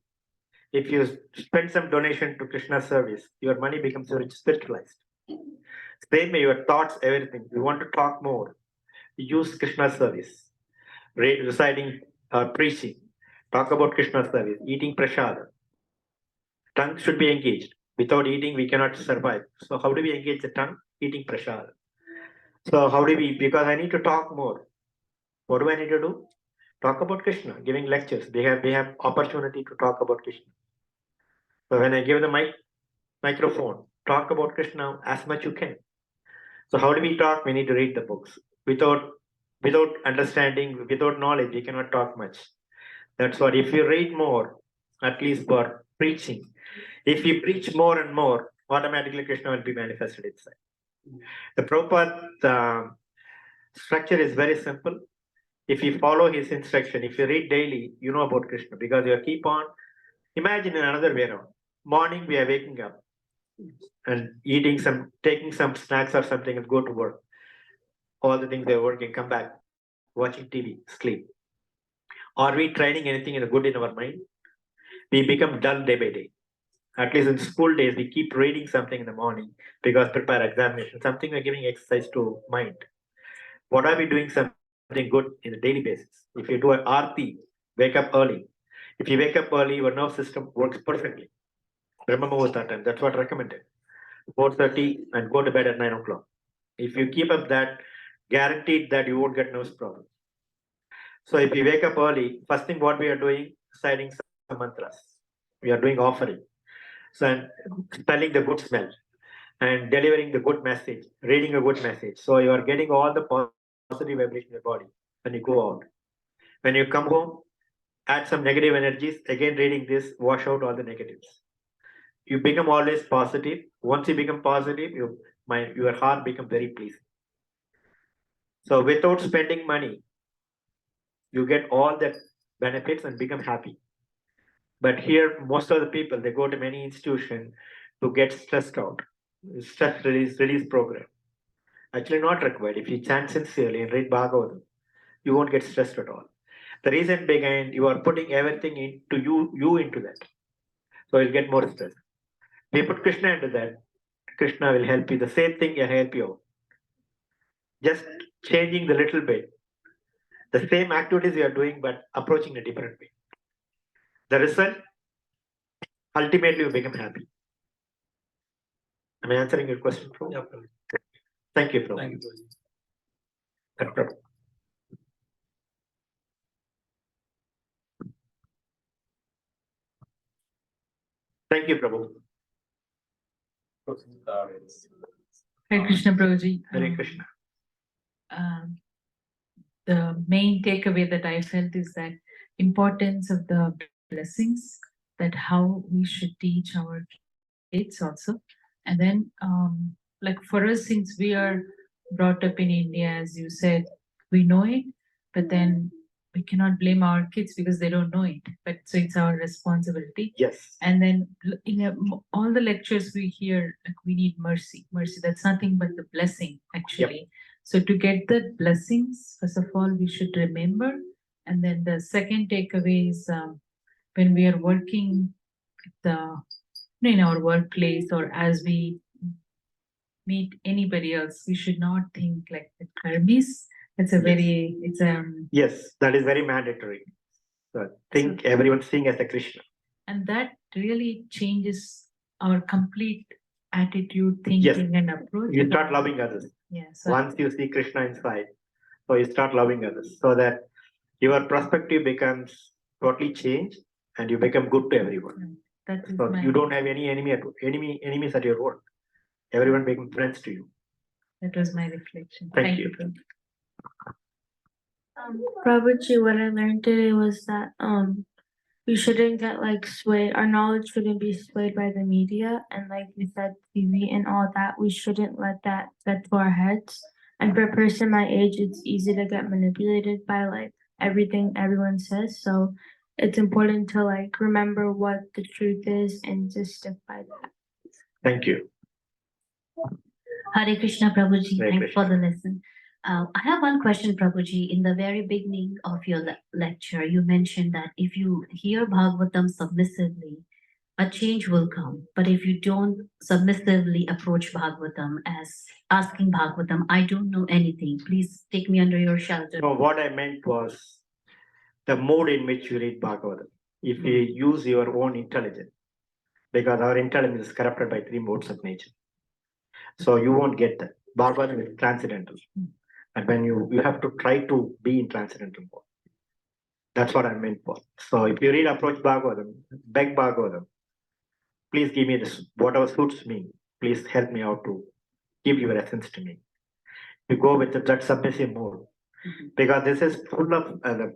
If you spend some donation to Krishna service, your money becomes very spiritualized. Same way, your thoughts, everything. You want to talk more, use Krishna service. Reciting, preaching, talk about Krishna service, eating prasada. Tongue should be engaged. Without eating, we cannot survive. So how do we engage the tongue? Eating prasada. So how do we, because I need to talk more. What do I need to do? Talk about Krishna, giving lectures. They have opportunity to talk about Krishna. So when I give the microphone, talk about Krishna as much you can. So how do we talk? We need to read the books. Without understanding, without knowledge, we cannot talk much. That's what, if you read more, at least for preaching, if you preach more and more, automatically Krishna will be manifested inside. The Prabhupada structure is very simple. If you follow his instruction, if you read daily, you know about Krishna, because you keep on. Imagine in another way around. Morning we are waking up and taking some snacks or something and go to work. All the things they're working, come back, watching TV, sleep. Are we training anything in the good in our mind? We become dull day by day. At least in school days, we keep reading something in the morning because prepare examination, something we're giving exercise to mind. What are we doing something good in a daily basis? If you do an arti, wake up early. If you wake up early, your nerve system works perfectly. Remember what that time, that's what recommended. 4:30 and go to bed at 9 o'clock. If you keep up that, guaranteed that you won't get nose problem. So if you wake up early, first thing what we are doing, reciting some mantras. We are doing offering. So and smelling the good smell and delivering the good message, reading a good message. So you are getting all the positive vibration in your body when you go out. When you come home, add some negative energies, again reading this, wash out all the negatives. You become always positive. Once you become positive, your heart becomes very pleasing. So without spending money, you get all the benefits and become happy. But here, most of the people, they go to many institutions to get stressed out. Stress release program. Actually not required. If you chant sincerely and read Bhagavatam, you won't get stressed at all. The reason behind, you are putting everything into you into that. So you'll get more stress. We put Krishna into that. Krishna will help you. The same thing will help you out. Just changing the little bit. The same activities you are doing, but approaching a different way. The result, ultimately you become happy. Am I answering your question, Prabhu? Yeah, Prabhuji. Thank you, Prabhu. Thank you, Prabhuji. Prabhu. Thank you, Prabhu. Hare Krishna Prabhuji. Hare Krishna. Um, the main takeaway that I felt is that importance of the blessings, that how we should teach our kids also. And then like for us, since we are brought up in India, as you said, we know it, but then we cannot blame our kids because they don't know it. But so it's our responsibility. Yes. And then all the lectures we hear, like we need mercy. Mercy, that's nothing but the blessing, actually. So to get the blessings, first of all, we should remember. And then the second takeaway is when we are working in our workplace or as we meet anybody else, we should not think like the karmis. It's a very, it's Yes, that is very mandatory. So think everyone's seeing as a Krishna. and that really changes our complete attitude, thinking, and approach. You start loving others. Yes. Once you see Krishna inside, so you start loving others, so that your perspective becomes totally changed and you become good to everyone. That is So my, you don't have any enemies at your work. Everyone become friends to you. that was my reflection. Thank you. Prabhu. Prabhuji, what I learned today was that we shouldn't get like swayed. Our knowledge shouldn't be swayed by the media, and like you said, TV and all that. We shouldn't let that get to our heads. And for a person my age, it's easy to get manipulated by like everything everyone says. So it's important to like remember what the truth is and just stick by that. Thank you. Hare Krishna Prabhuji, Hare thanks for Krishna. the lesson. I have one question, Prabhuji. In the very beginning of your lecture, you mentioned that if you hear Bhagavatam submissively, a change will come. But if you don't submissively approach Bhagavatam as asking Bhagavatam, I don't know anything, please take me under your shelter. No, what I meant was the mode in which you read Bhagavatam. If you use your own intelligence, because our intelligence is corrupted by three modes of nature. So you won't get that. Bhagavatam is transcendental. And when you have to try to be in transcendental mode. That's what I meant for. So if you read approach Bhagavatam, beg Bhagavatam, please give me this, whatever suits me. Please help me out to give your essence to me. You go with that submissive mode. Because this is full of the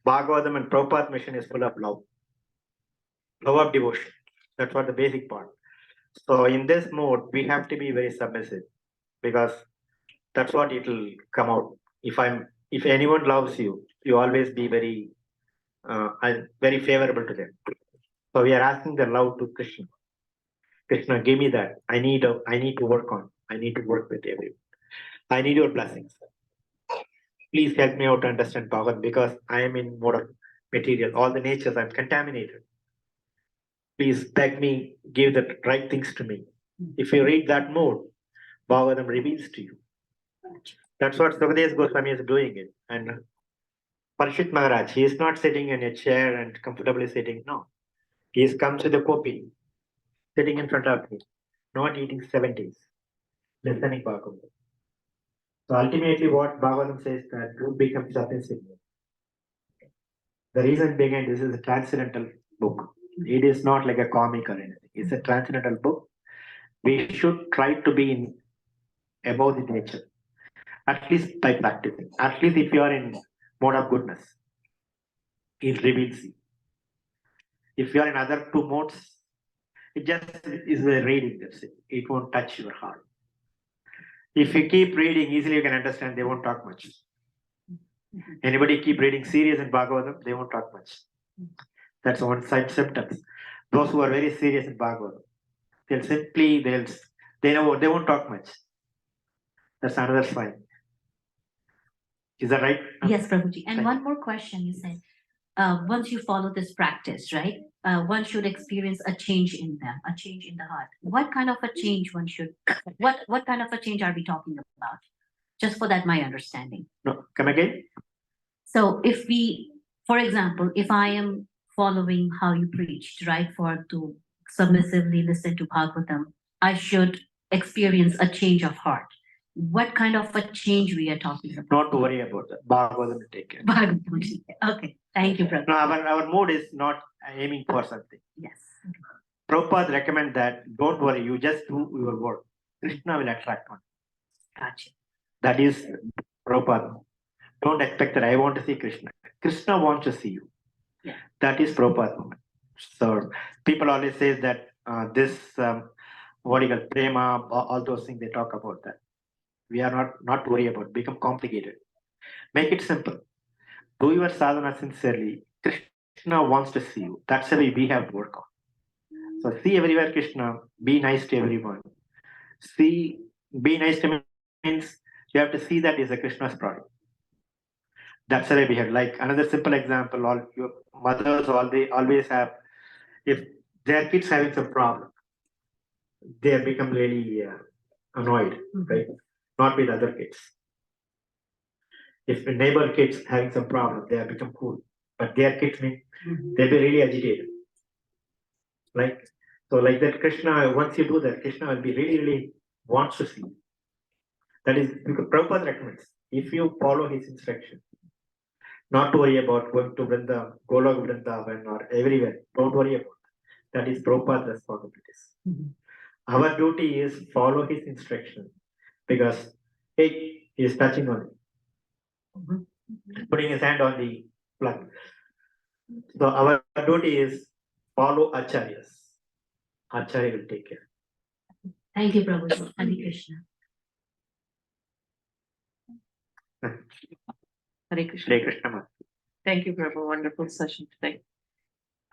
Bhagavatam and Prabhupada mission is full of love. Love of devotion. That's what the basic part. So in this mode, we have to be very submissive because that's what it will come out. If anyone loves you, you always be very favorable to them. So we are asking the love to Krishna. Krishna, give me that. I need to work on. I need to work with everyone. I need your blessings. Please help me out to understand Bhagavad because I am in mode of material. All the natures, I'm contaminated. Please beg me, give the right things to me. If you read that mode, Bhagavatam reveals to you. That's what Sukadeva Goswami is doing it. And Parishit Maharaj, he is not sitting in a chair and comfortably sitting. No. He is comes with a copy, sitting in front of me, not eating 7 days, listening Bhagavatam. So ultimately what Bhagavatam says that truth becomes submissive. The reason behind this is a transcendental book. It is not like a comic or anything. It's a transcendental book. We should try to be in above the nature, at least by practicing. At least if you are in mode of goodness, it reveals you. If you are in other two modes, it just is a reading. That's it. It won't touch your heart. If you keep reading, easily you can understand. They won't talk much. Anybody keep reading serious in Bhagavatam, they won't talk much. That's one side symptoms. Those who are very serious in Bhagavatam, they won't talk much. That's another sign. Is that right? Yes, Prabhuji. And Thank one you. more question, you said, once you follow this practice, right? One should experience a change in them, a change in the heart. What kind of a change one should, what kind of a change are we talking about? Just for that, my understanding. No, come again? So if we, for example, if I am following how you preached, right, to submissively listen to Bhagavatam, I should experience a change of heart. What kind of a change we are talking about? Not to worry about that. Bhagavatam will take care. Bhagavatam. Okay, thank you, brother. No, our mood is not aiming for something. Yes. Prabhupada recommend that, don't worry, you just do your work. Krishna will attract one. Gotcha. That is Prabhupada. Don't expect that I want to see Krishna. Krishna wants to see you. Yeah. That is Prabhupada moment. So people always say that what you call prema, all those things they talk about that. We are not to worry about, become complicated. Make it simple. Do your sadhana sincerely. Krishna wants to see you. That's the way we have to work on. So see everywhere Krishna, be nice to everyone. Be nice to me means you have to see that is a Krishna's product. That's the way we have. Like another simple example, all your mothers always have, if their kids having some problem, they have become really annoyed, right? Not with other kids. If the neighbor kids having some problem, they have become cool. But their kids mean they'll be really agitated. Like that Krishna, once you do that, Krishna will be really wants to see you. That is because Prabhupada recommends. If you follow his instruction, not to worry about going to Vrindavan, Golok Vrindavan or everywhere. Don't worry about that. That is Prabhupada's responsibilities. Our duty is follow his instruction because he is touching on it, putting his hand on the plug. So our duty is follow Acharyas. Acharya will take care. Thank you, Prabhuji. Hare Krishna. Hare Krishna. Hare Krishna. Ma. Thank you, Prabhu. Wonderful session today.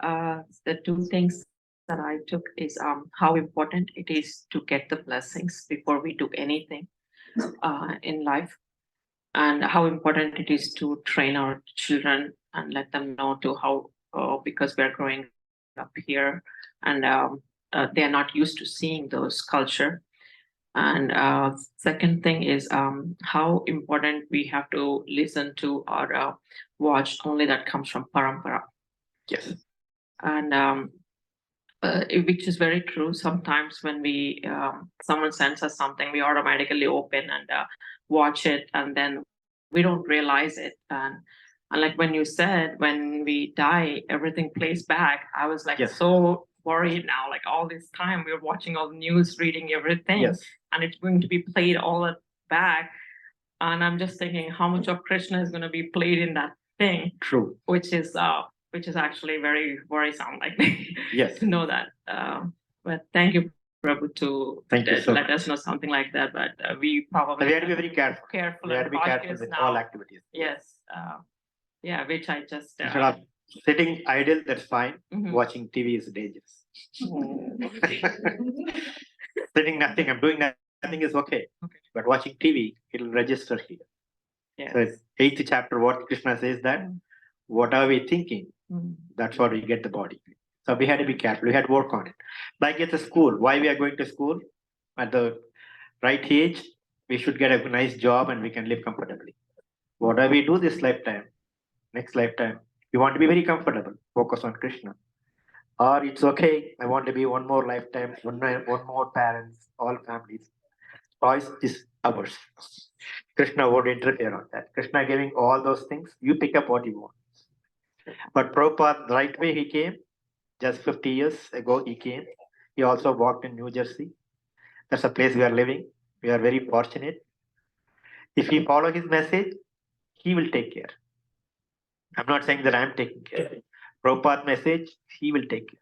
The two things that I took is how important it is to get the blessings before we do anything in life, and how important it is to train our children and let them know to how because we are growing up here and they are not used to seeing those culture. And second thing is how important we have to listen to or watch only that comes from parampara. Yes. And which is very true. Sometimes when we someone sends us something, we automatically open and watch it, and then we don't realize it. And like when you said, when we die, everything plays back. I was like Yes. so worried now. Like all this time, we were watching all the news, reading everything, Yes. and it's going to be played all back. And I'm just thinking how much of Krishna is going to be played in that thing. True. Which is actually very worrisome, like Yes. to know that. But thank you, Prabhu, to Thank you so let much. us know something like that. But we probably We have to be very careful. careful We have to and be careful cautious with now. all activities. Yes. Yeah, which I just Instead of sitting idle, that's fine. Mhm. Watching TV is dangerous. Mm. Sitting nothing, I'm doing nothing is okay. But watching TV, it'll register here. Yes. So it's 8th chapter, what Krishna says that, what are we thinking? Mm. That's what we get the body. So we had to be careful. We had to work on it. Like it's a school. Why we are going to school? At the right age, we should get a nice job and we can live comfortably. What do we do this lifetime? Next lifetime, you want to be very comfortable. Focus on Krishna. Or it's okay. I want to be one more lifetime, one more parents, all families. Choice is ours. Krishna won't interfere on that. Krishna giving all those things. You pick up what you want. But Prabhupada, the right way he came, just 50 years ago he came. He also walked in New Jersey. That's a place we are living. We are very fortunate. If we follow his message, he will take care. I'm not saying that I'm taking care. Prabhupada message, he will take care.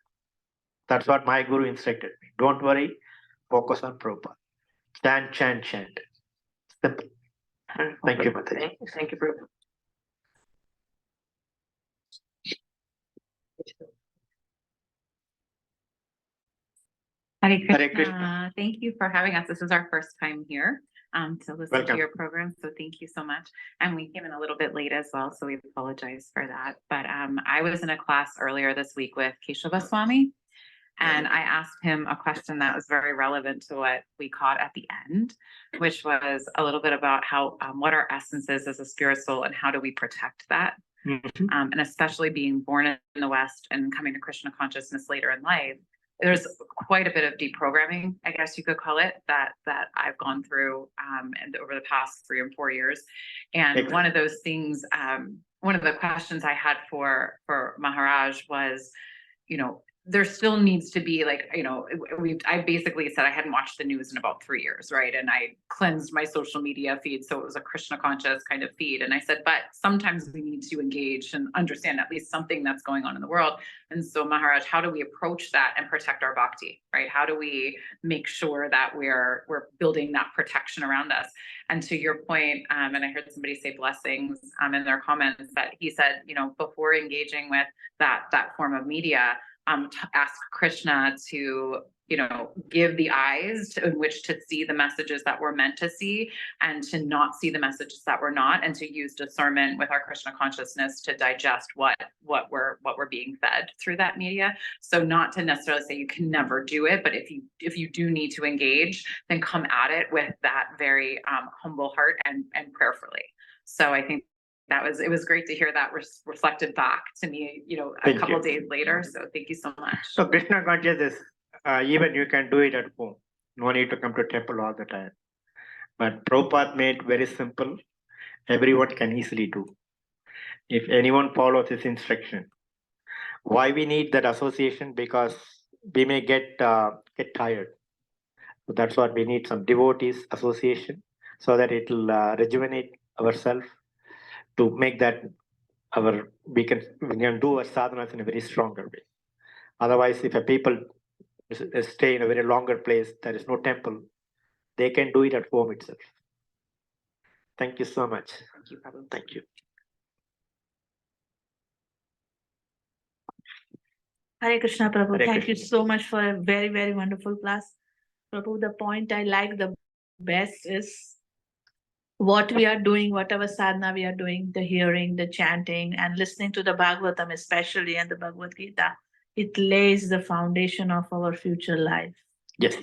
That's what my guru instructed me. Don't worry, focus on Prabhupada. Chant, chant, chant. Simple. Thank you, Mataji. Thank you, Prabhu. Hare Krishna. Hare Krishna. Thank you for having us. This is our first time here to listen Welcome. to your program. So thank you so much. And we came in a little bit late as well, so we apologize for that. But I was in a class earlier this week with Keshava Swami, and I asked him a question that was very relevant to what we caught at the end, which was a little bit about how what our essence is as a spirit soul and how do we protect that. And especially being born in the West and coming to Krishna consciousness later in life, there's quite a bit of deprogramming, I guess you could call it, that I've gone through and over the past 3 or 4 years. And one of those things, one of the questions I had for Maharaj was, you know, there still needs to be like, I basically said I hadn't watched the news in about 3 years, right? And I cleansed my social media feed. So it was a Krishna conscious kind of feed. And I said, but sometimes we need to engage and understand at least something that's going on in the world. And so Maharaj, how do we approach that and protect our bhakti, right? How do we make sure that we're building that protection around us? And to your point, and I heard somebody say blessings in their comments, that he said, before engaging with that form of media, to ask Krishna to, give the eyes in which to see the messages that we're meant to see and to not see the messages that we're not, and to use discernment with our Krishna consciousness to digest what we're being fed through that media. So not to necessarily say you can never do it, but if you do need to engage, then come at it with that very humble heart and prayerfully. So I think it was great to hear that reflected back to me, a couple days later. So thank you so much. So Krishna consciousness, even you can do it at home. No need to come to temple all the time. But Prabhupada made very simple. Everyone can easily do. If anyone follows his instruction. Why we need that association? Because we may get tired. So that's what we need, some devotees association, so that it will rejuvenate ourselves, to make that we can do our sadhanas in a very stronger way. Otherwise, if a people stay in a very longer place, there is no temple, they can do it at home itself. Thank you so much. Thank you, Prabhu. Thank you. Hare Krishna, Prabhu. Hare Thank you Krishna. so much for a very, very wonderful class. Prabhu, the point I like the best is what we are doing, whatever sadhana we are doing, the hearing, the chanting, and listening to the Bhagavatam especially, and the Bhagavad Gita, it lays the foundation of our future life. Yes.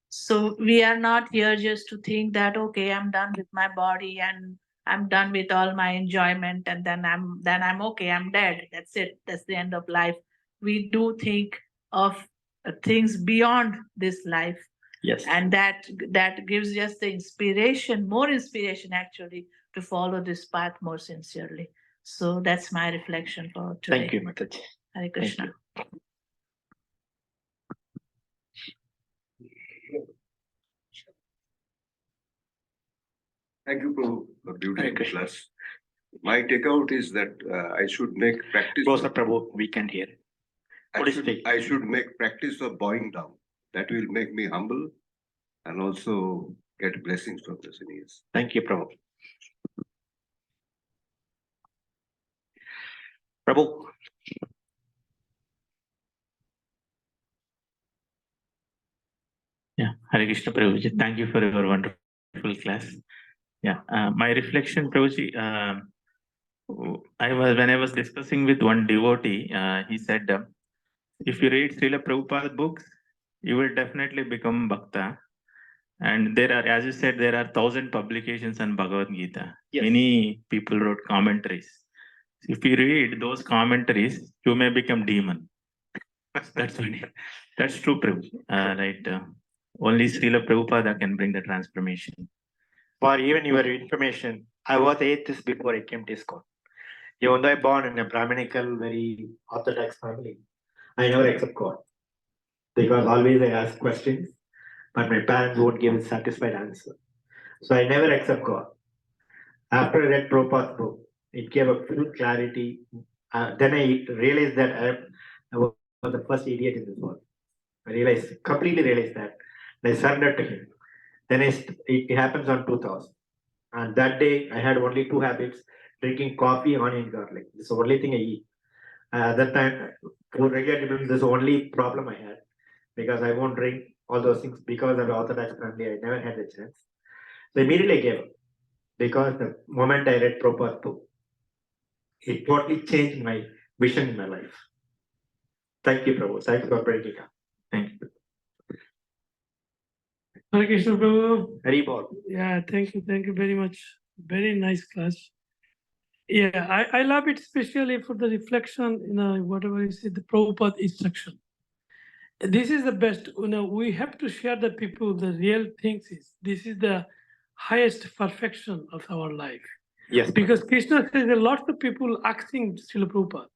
So we are not here just to think that, okay, I'm done with my body and I'm done with all my enjoyment, and then I'm okay, I'm dead. That's it. That's the end of life. We do think of things beyond this life. Yes. And that gives us the inspiration, more inspiration actually, to follow this path more sincerely. So that's my reflection for today. Thank you, Mataji. Hare Krishna. Thank you, Prabhu, for Hare beautiful Krishna. class. My takeout is that I should make practice. Closer, Prabhu, we can hear. I should make practice of bowing down. That will make me humble and also get blessings from the seniors. Thank you, Prabhu. Prabhu. Yeah, Hare Krishna, Prabhuji. Thank you for your wonderful class. Yeah, my reflection, Prabhuji, when I was discussing with one devotee, he said, if you read Srila Prabhupada books, you will definitely become Bhakta. And there are, as you said, there are 1,000 publications on Bhagavad Gita. Yes. Many people wrote commentaries. If you read those commentaries, you may become demon. That's funny. That's true, Prabhu. Right. Only Srila Prabhupada can bring the transformation. For even your information, I was atheist before I came to ISKCON. Even though I born in a Brahminical, very orthodox family, I never accept God. Because always I ask questions, but my parents won't give a satisfied answer. So I never accept God. After I read Prabhupada's book, it gave a full clarity. Then I realized that I was the first idiot in this world. I completely realized that. I surrendered to him. Then it happens on 2000. And that day I had only 2 habits: drinking coffee, onion, garlic. This is the only thing I eat. At that time, for regular, this is the only problem I had, because I won't drink all those things because of the Orthodox family. I never had the chance. So immediately I gave up, because the moment I read Prabhupada's book, it totally changed my vision in my life. Thank you, Prabhu. Thanks for breaking up. Thank you. Hare Krishna, Prabhu. Hari Bol. Yeah, thank you very much. Very nice class. Yeah, I love it, especially for the reflection, whatever you said, the Prabhupada instruction. This is the best, we have to share the people the real things this is the highest perfection of our life. Yes. Because Krishna says a lot of people asking Srila Prabhupada,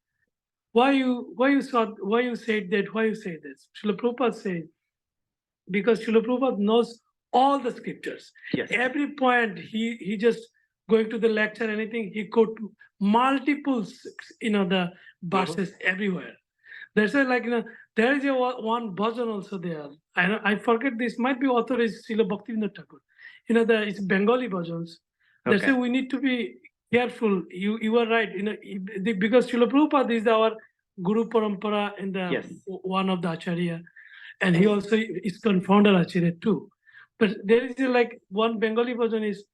why you said that, why you say this? Srila Prabhupada said, because Srila Prabhupada knows all the scriptures. Yes. Every point he just going to the lecture, anything, he quote multiples, the verses everywhere. That's why, like, there is one bhajan also there. I forget, this might be author is Srila Bhaktivinoda Thakur. It's Bengali bhajans. That's Okay. why we need to be careful. You are right. Because Srila Prabhupada is our Guru Parampara and Yes. one of the Acharya, and he also is founder Acharya too. But there is like one Bengali bhajan is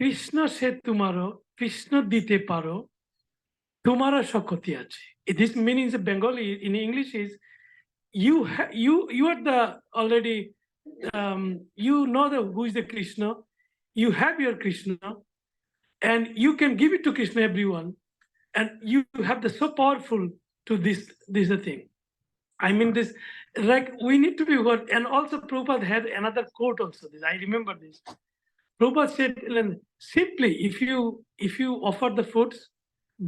Krishna se tumaro, Krishna dite paro, tumara shakoti ache. This means in Bengali, in English is you are the already you know who is the Krishna, you have your Krishna, and you can give it to Krishna, everyone, and you have the so powerful to this a thing. I mean, this, like, we need to be what, and also Prabhupada had another quote also. This I remember this. Prabhupada said, simply, if you offer the foods,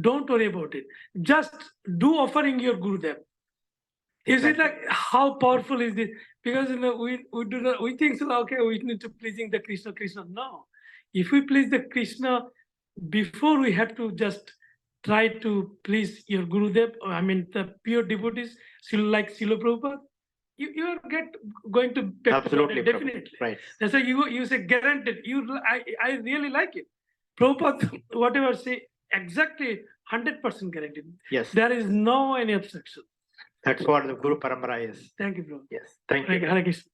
don't worry about it. Just do offering your Gurudev. Is it like, how powerful is this? Because we do not, we think so, okay, we need to pleasing the Krishna. No, if we please the Krishna, before we have to just try to please your Gurudev, I mean the pure devotees, like Srila Prabhupada, you are going to Absolutely, definitely. Right. That's why you say guaranteed. I really like it. Prabhupada, whatever say, exactly 100% guaranteed. Yes. There is no any obstruction. That's what the Guru Parampara is. Thank you, bro. Yes. Thank you. Hare Krishna.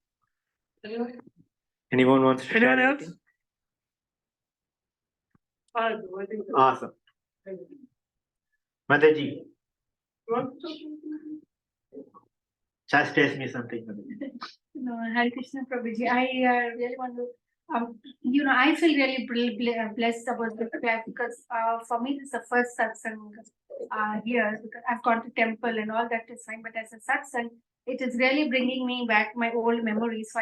Anyone wants to Anyone share else? anything? Awesome. Mataji, chastise me something. Mataji. No, Hare Krishna Prabhuji. I really want to, I feel really blessed about this class because for me, this is the first satsang here, because I've gone to temple and all that is fine, but as a satsang, it is really bringing me back my old memories. So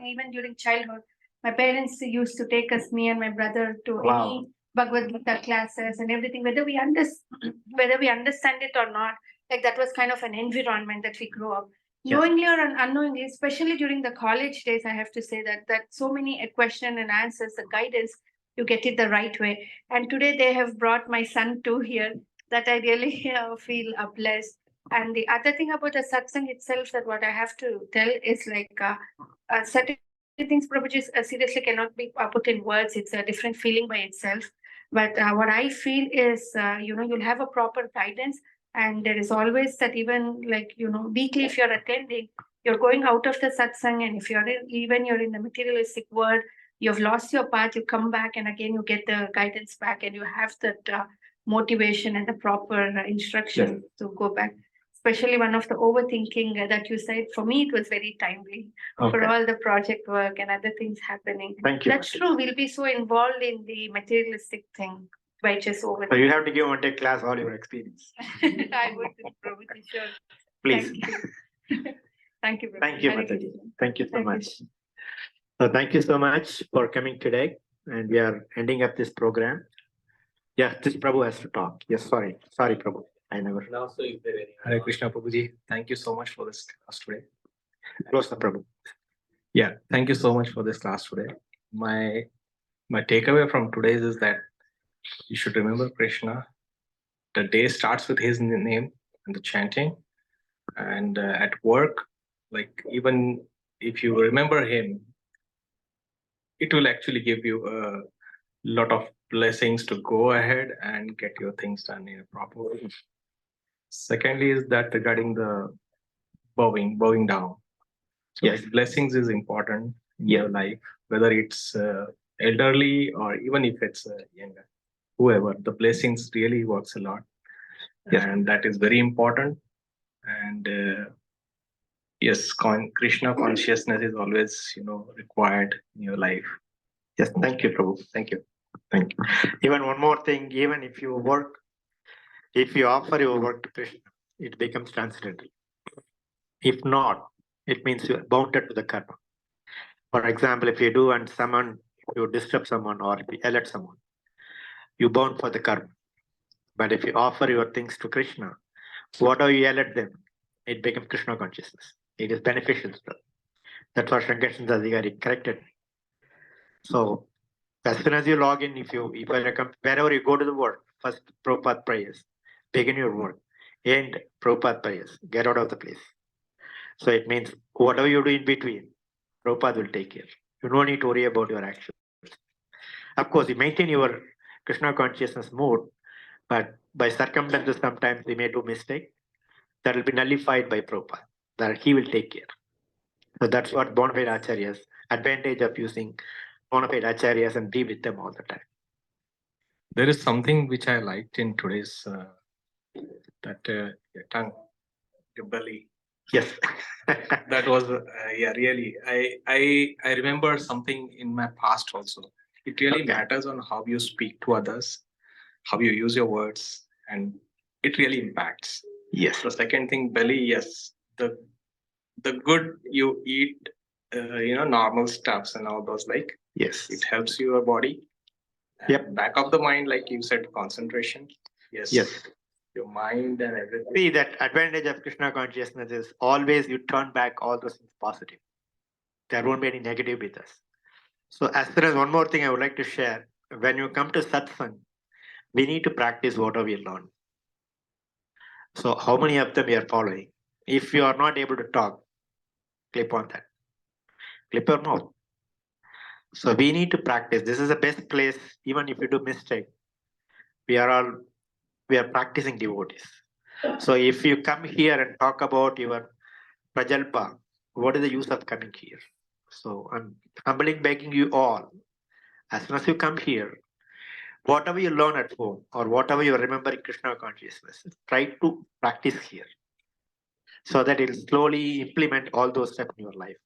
even during childhood, my parents used to take us, me and my brother, to any Bhagavad Gita classes and everything, whether we understand it or not. Like, that was kind of an environment that we grew up. Yes. Knowingly or unknowingly, especially during the college days, I have to say that so many question and answers, the guidance, you get it the right way. And today they have brought my son too here, that I really feel blessed. And the other thing about the satsang itself, that what I have to tell is like certain things, Prabhuji, seriously cannot be put in words. It's a different feeling by itself. But what I feel is, you'll have a proper guidance. And there is always that, even like, weekly, if you're attending, you're going out of the satsang, and if you're in the materialistic world, you've lost your path, you come back and again you get the guidance back, and you have that motivation and the proper instruction to go back. Especially one of the overthinking that you said, for me, it was very timely for all the project work and other things happening. Thank you. That's true. We'll be so involved in the materialistic thing by just overthinking. So you have to give one day class all your experience. I would, Prabhuji, sure. Please. Thank you. Thank you, Mataji. Thank you so much. So thank you so much for coming today. And we are ending up this program. Yeah, this Prabhu has to talk. Yes, sorry, Prabhu. I never. And also, if there any Hare Krishna Prabhuji, thank you so much for this class today. Close the Prabhu. Yeah, thank you so much for this class today. My takeaway from today's is that you should remember Krishna. The day starts with his name and the chanting. And at work, like, even if you remember him, it will actually give you a lot of blessings to go ahead and get your things done in a proper way. Secondly is that regarding the bowing down. So Yes. blessings is important in your life, whether it's elderly or even if it's younger, whoever, the blessings really works a lot. Yes. And that is very important. And yes, Krishna consciousness is always, required in your life. Yes, thank you, Prabhu. Thank you. Thank you. Even one more thing, even if you offer your work to Krishna, it becomes transcendental. If not, it means you are bounded to the karma. For example, if you do and you disturb someone or if you alert someone, you bound for the karma. But if you offer your things to Krishna, Whatever you yell at them, it becomes Krishna consciousness. It is beneficial to them. That's what Shankarsan Adhikari corrected. So as soon as you log in, if you wherever you go to the work, first Prabhupada prayers, begin your work, end Prabhupada prayers, get out of the place. So it means whatever you do in between, Prabhupada will take care. You don't need to worry about your actions. Of course, you maintain your Krishna consciousness mode, but by circumstances, sometimes we may do mistake. That will be nullified by Prabhupada. That he will take care. So that's what bona fide acharyas, advantage of using bona fide acharyas and be with them all the time. There is something which I liked in today's that your tongue, your belly. Yes, that was yeah, really. I remember something in my past also. It really matters on how you speak to others, how you use your words, and it really impacts. Yes. The second thing, belly. Yes, the good you eat, normal stuffs and all those, like, yes, it helps your body. Yep. Back of the mind, like you said, concentration. Yes. Yes. Your mind and everything. See, that advantage of Krishna consciousness is always you turn back all those things positive. There won't be any negative with us. So as far as one more thing I would like to share, when you come to satsang, we need to practice whatever we learn. So how many of them you are following? If you are not able to talk, clip on that. Clip your mouth. So we need to practice. This is the best place, even if you do mistake. We are practicing devotees. So if you come here and talk about your prajalpa, what is the use of coming here? So I'm humbly begging you all, as soon as you come here, whatever you learn at home or whatever you remember in Krishna consciousness, try to practice here so that it will slowly implement all those steps in your life.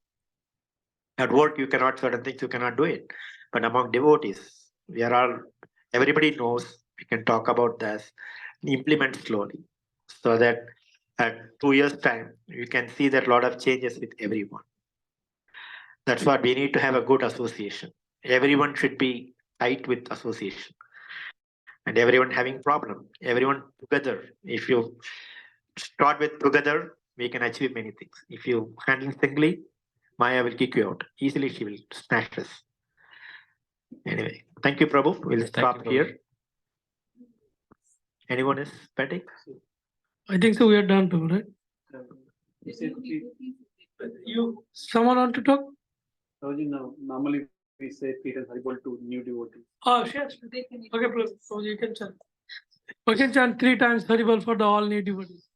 At work, you cannot, certain things you cannot do it. But among devotees, everybody knows, we can talk about this, implement slowly so that at 2 years' time, you can see that a lot of changes with everyone. That's what we need to have a good association. Everyone should be tight with association. And everyone having problem, everyone together. If you start with together, we can achieve many things. If you handle singly, Maya will kick you out. Easily she will smash us. Anyway, thank you, Prabhu. We'll stop here. Anyone is pending? I think so. We are done, Prabhu, right? Someone want to talk? Normally we say Pete and Haribol to new devotees. Oh, sure. Okay, Prabhu. So you can chant. We can chant 3 times Haribol for the all new devotees.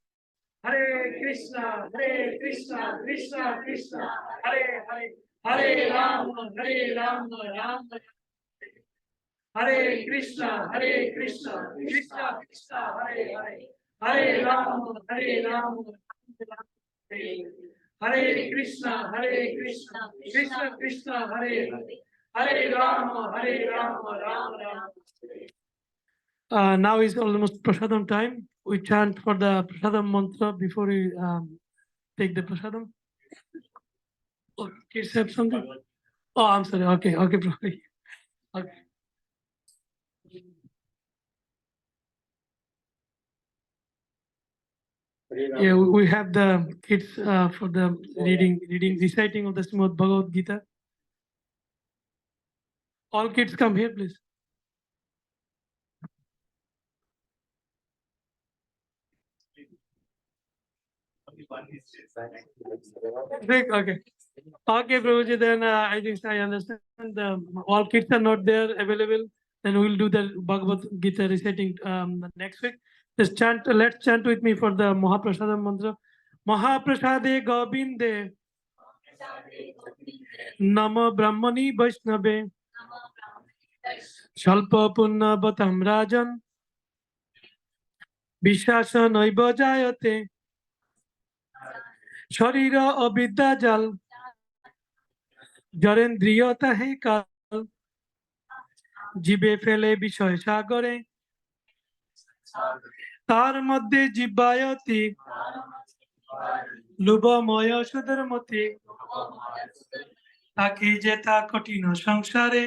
Hare Krishna, Krishna Krishna, Hare Hare, Hare Rama, Ram Ram. Hare Krishna, Krishna Krishna, Hare Hare, Hare Rama, Ram Hare Krishna, Krishna Krishna, Hare Hare, Hare Rama, Ram Ram. Now is almost prasadam time. We chant for the prasadam mantra before we take the prasadam. Oh, kids have something? Oh, I'm sorry. Okay, bro. Okay. Yeah, we have the kids for the reciting of the Srimad Bhagavad Gita. All kids come here, please. Okay. Okay, Prabhuji, then I think I understand. All kids are not there available. Then we'll do the Bhagavad Gita reciting next week. Just chant. Let's chant with me for the Mahaprasadam mantra. Mahaprasade Govinde Nama Brahmani Vaishnave Shalpa Punna Batam Rajan Vishasa Naiva Jayate Sharira Abidya Jal Jarendriya Tahe Kal Jibe Fele Bishoy Sagore তার মধ্যে জিব্বায়তি লুভময় সুধর্মতি তাকে যেথা কঠিন সংসারে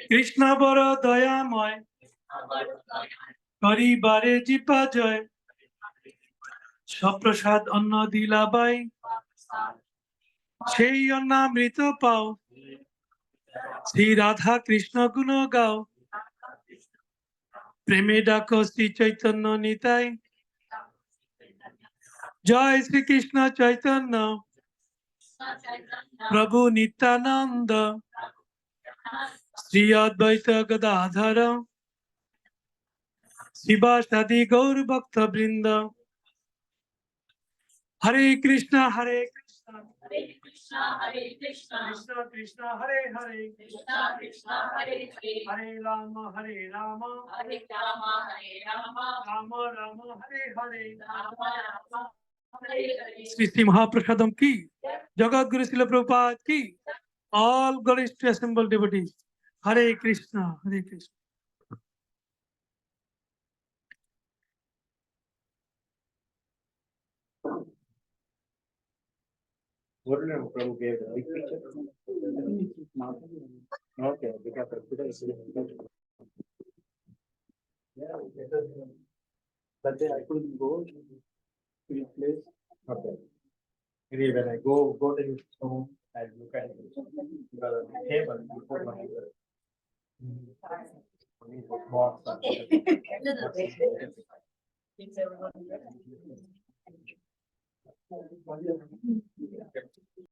কৃষ্ণ বড় দয়াময় পরিবারে জিপা জয় সপ্রসাদ অন্ন দিলাবাই সেই অন্নামৃত পাও শ্রী রাধা কৃষ্ণ গুণ গাও প্রেমে ডাকো শ্রী চৈতন্য নিতাই জয় শ্রীকৃষ্ণ চৈতন্য প্রভু নিত্যানন্দ শ্রী অদ্বৈত গদাধর শিবাসাদি গৌর ভক্ত বৃন্দ হরে কৃষ্ণ কৃষ্ণ কৃষ্ণ হরে হরে হরে রাম রাম রাম হরে হরে শ্রী শ্রী মহাপ্রসাদম কি জগৎ গুরু শিল প্রভুপাদ কি all glories to assembled devotees. Hare Krishna, Hare Krishna. What did Prabhu gave the right picture? Okay, because of today. Yeah, but then I couldn't go to his place. Okay. Maybe when I go to his home, I look at it. Because of the table before my box.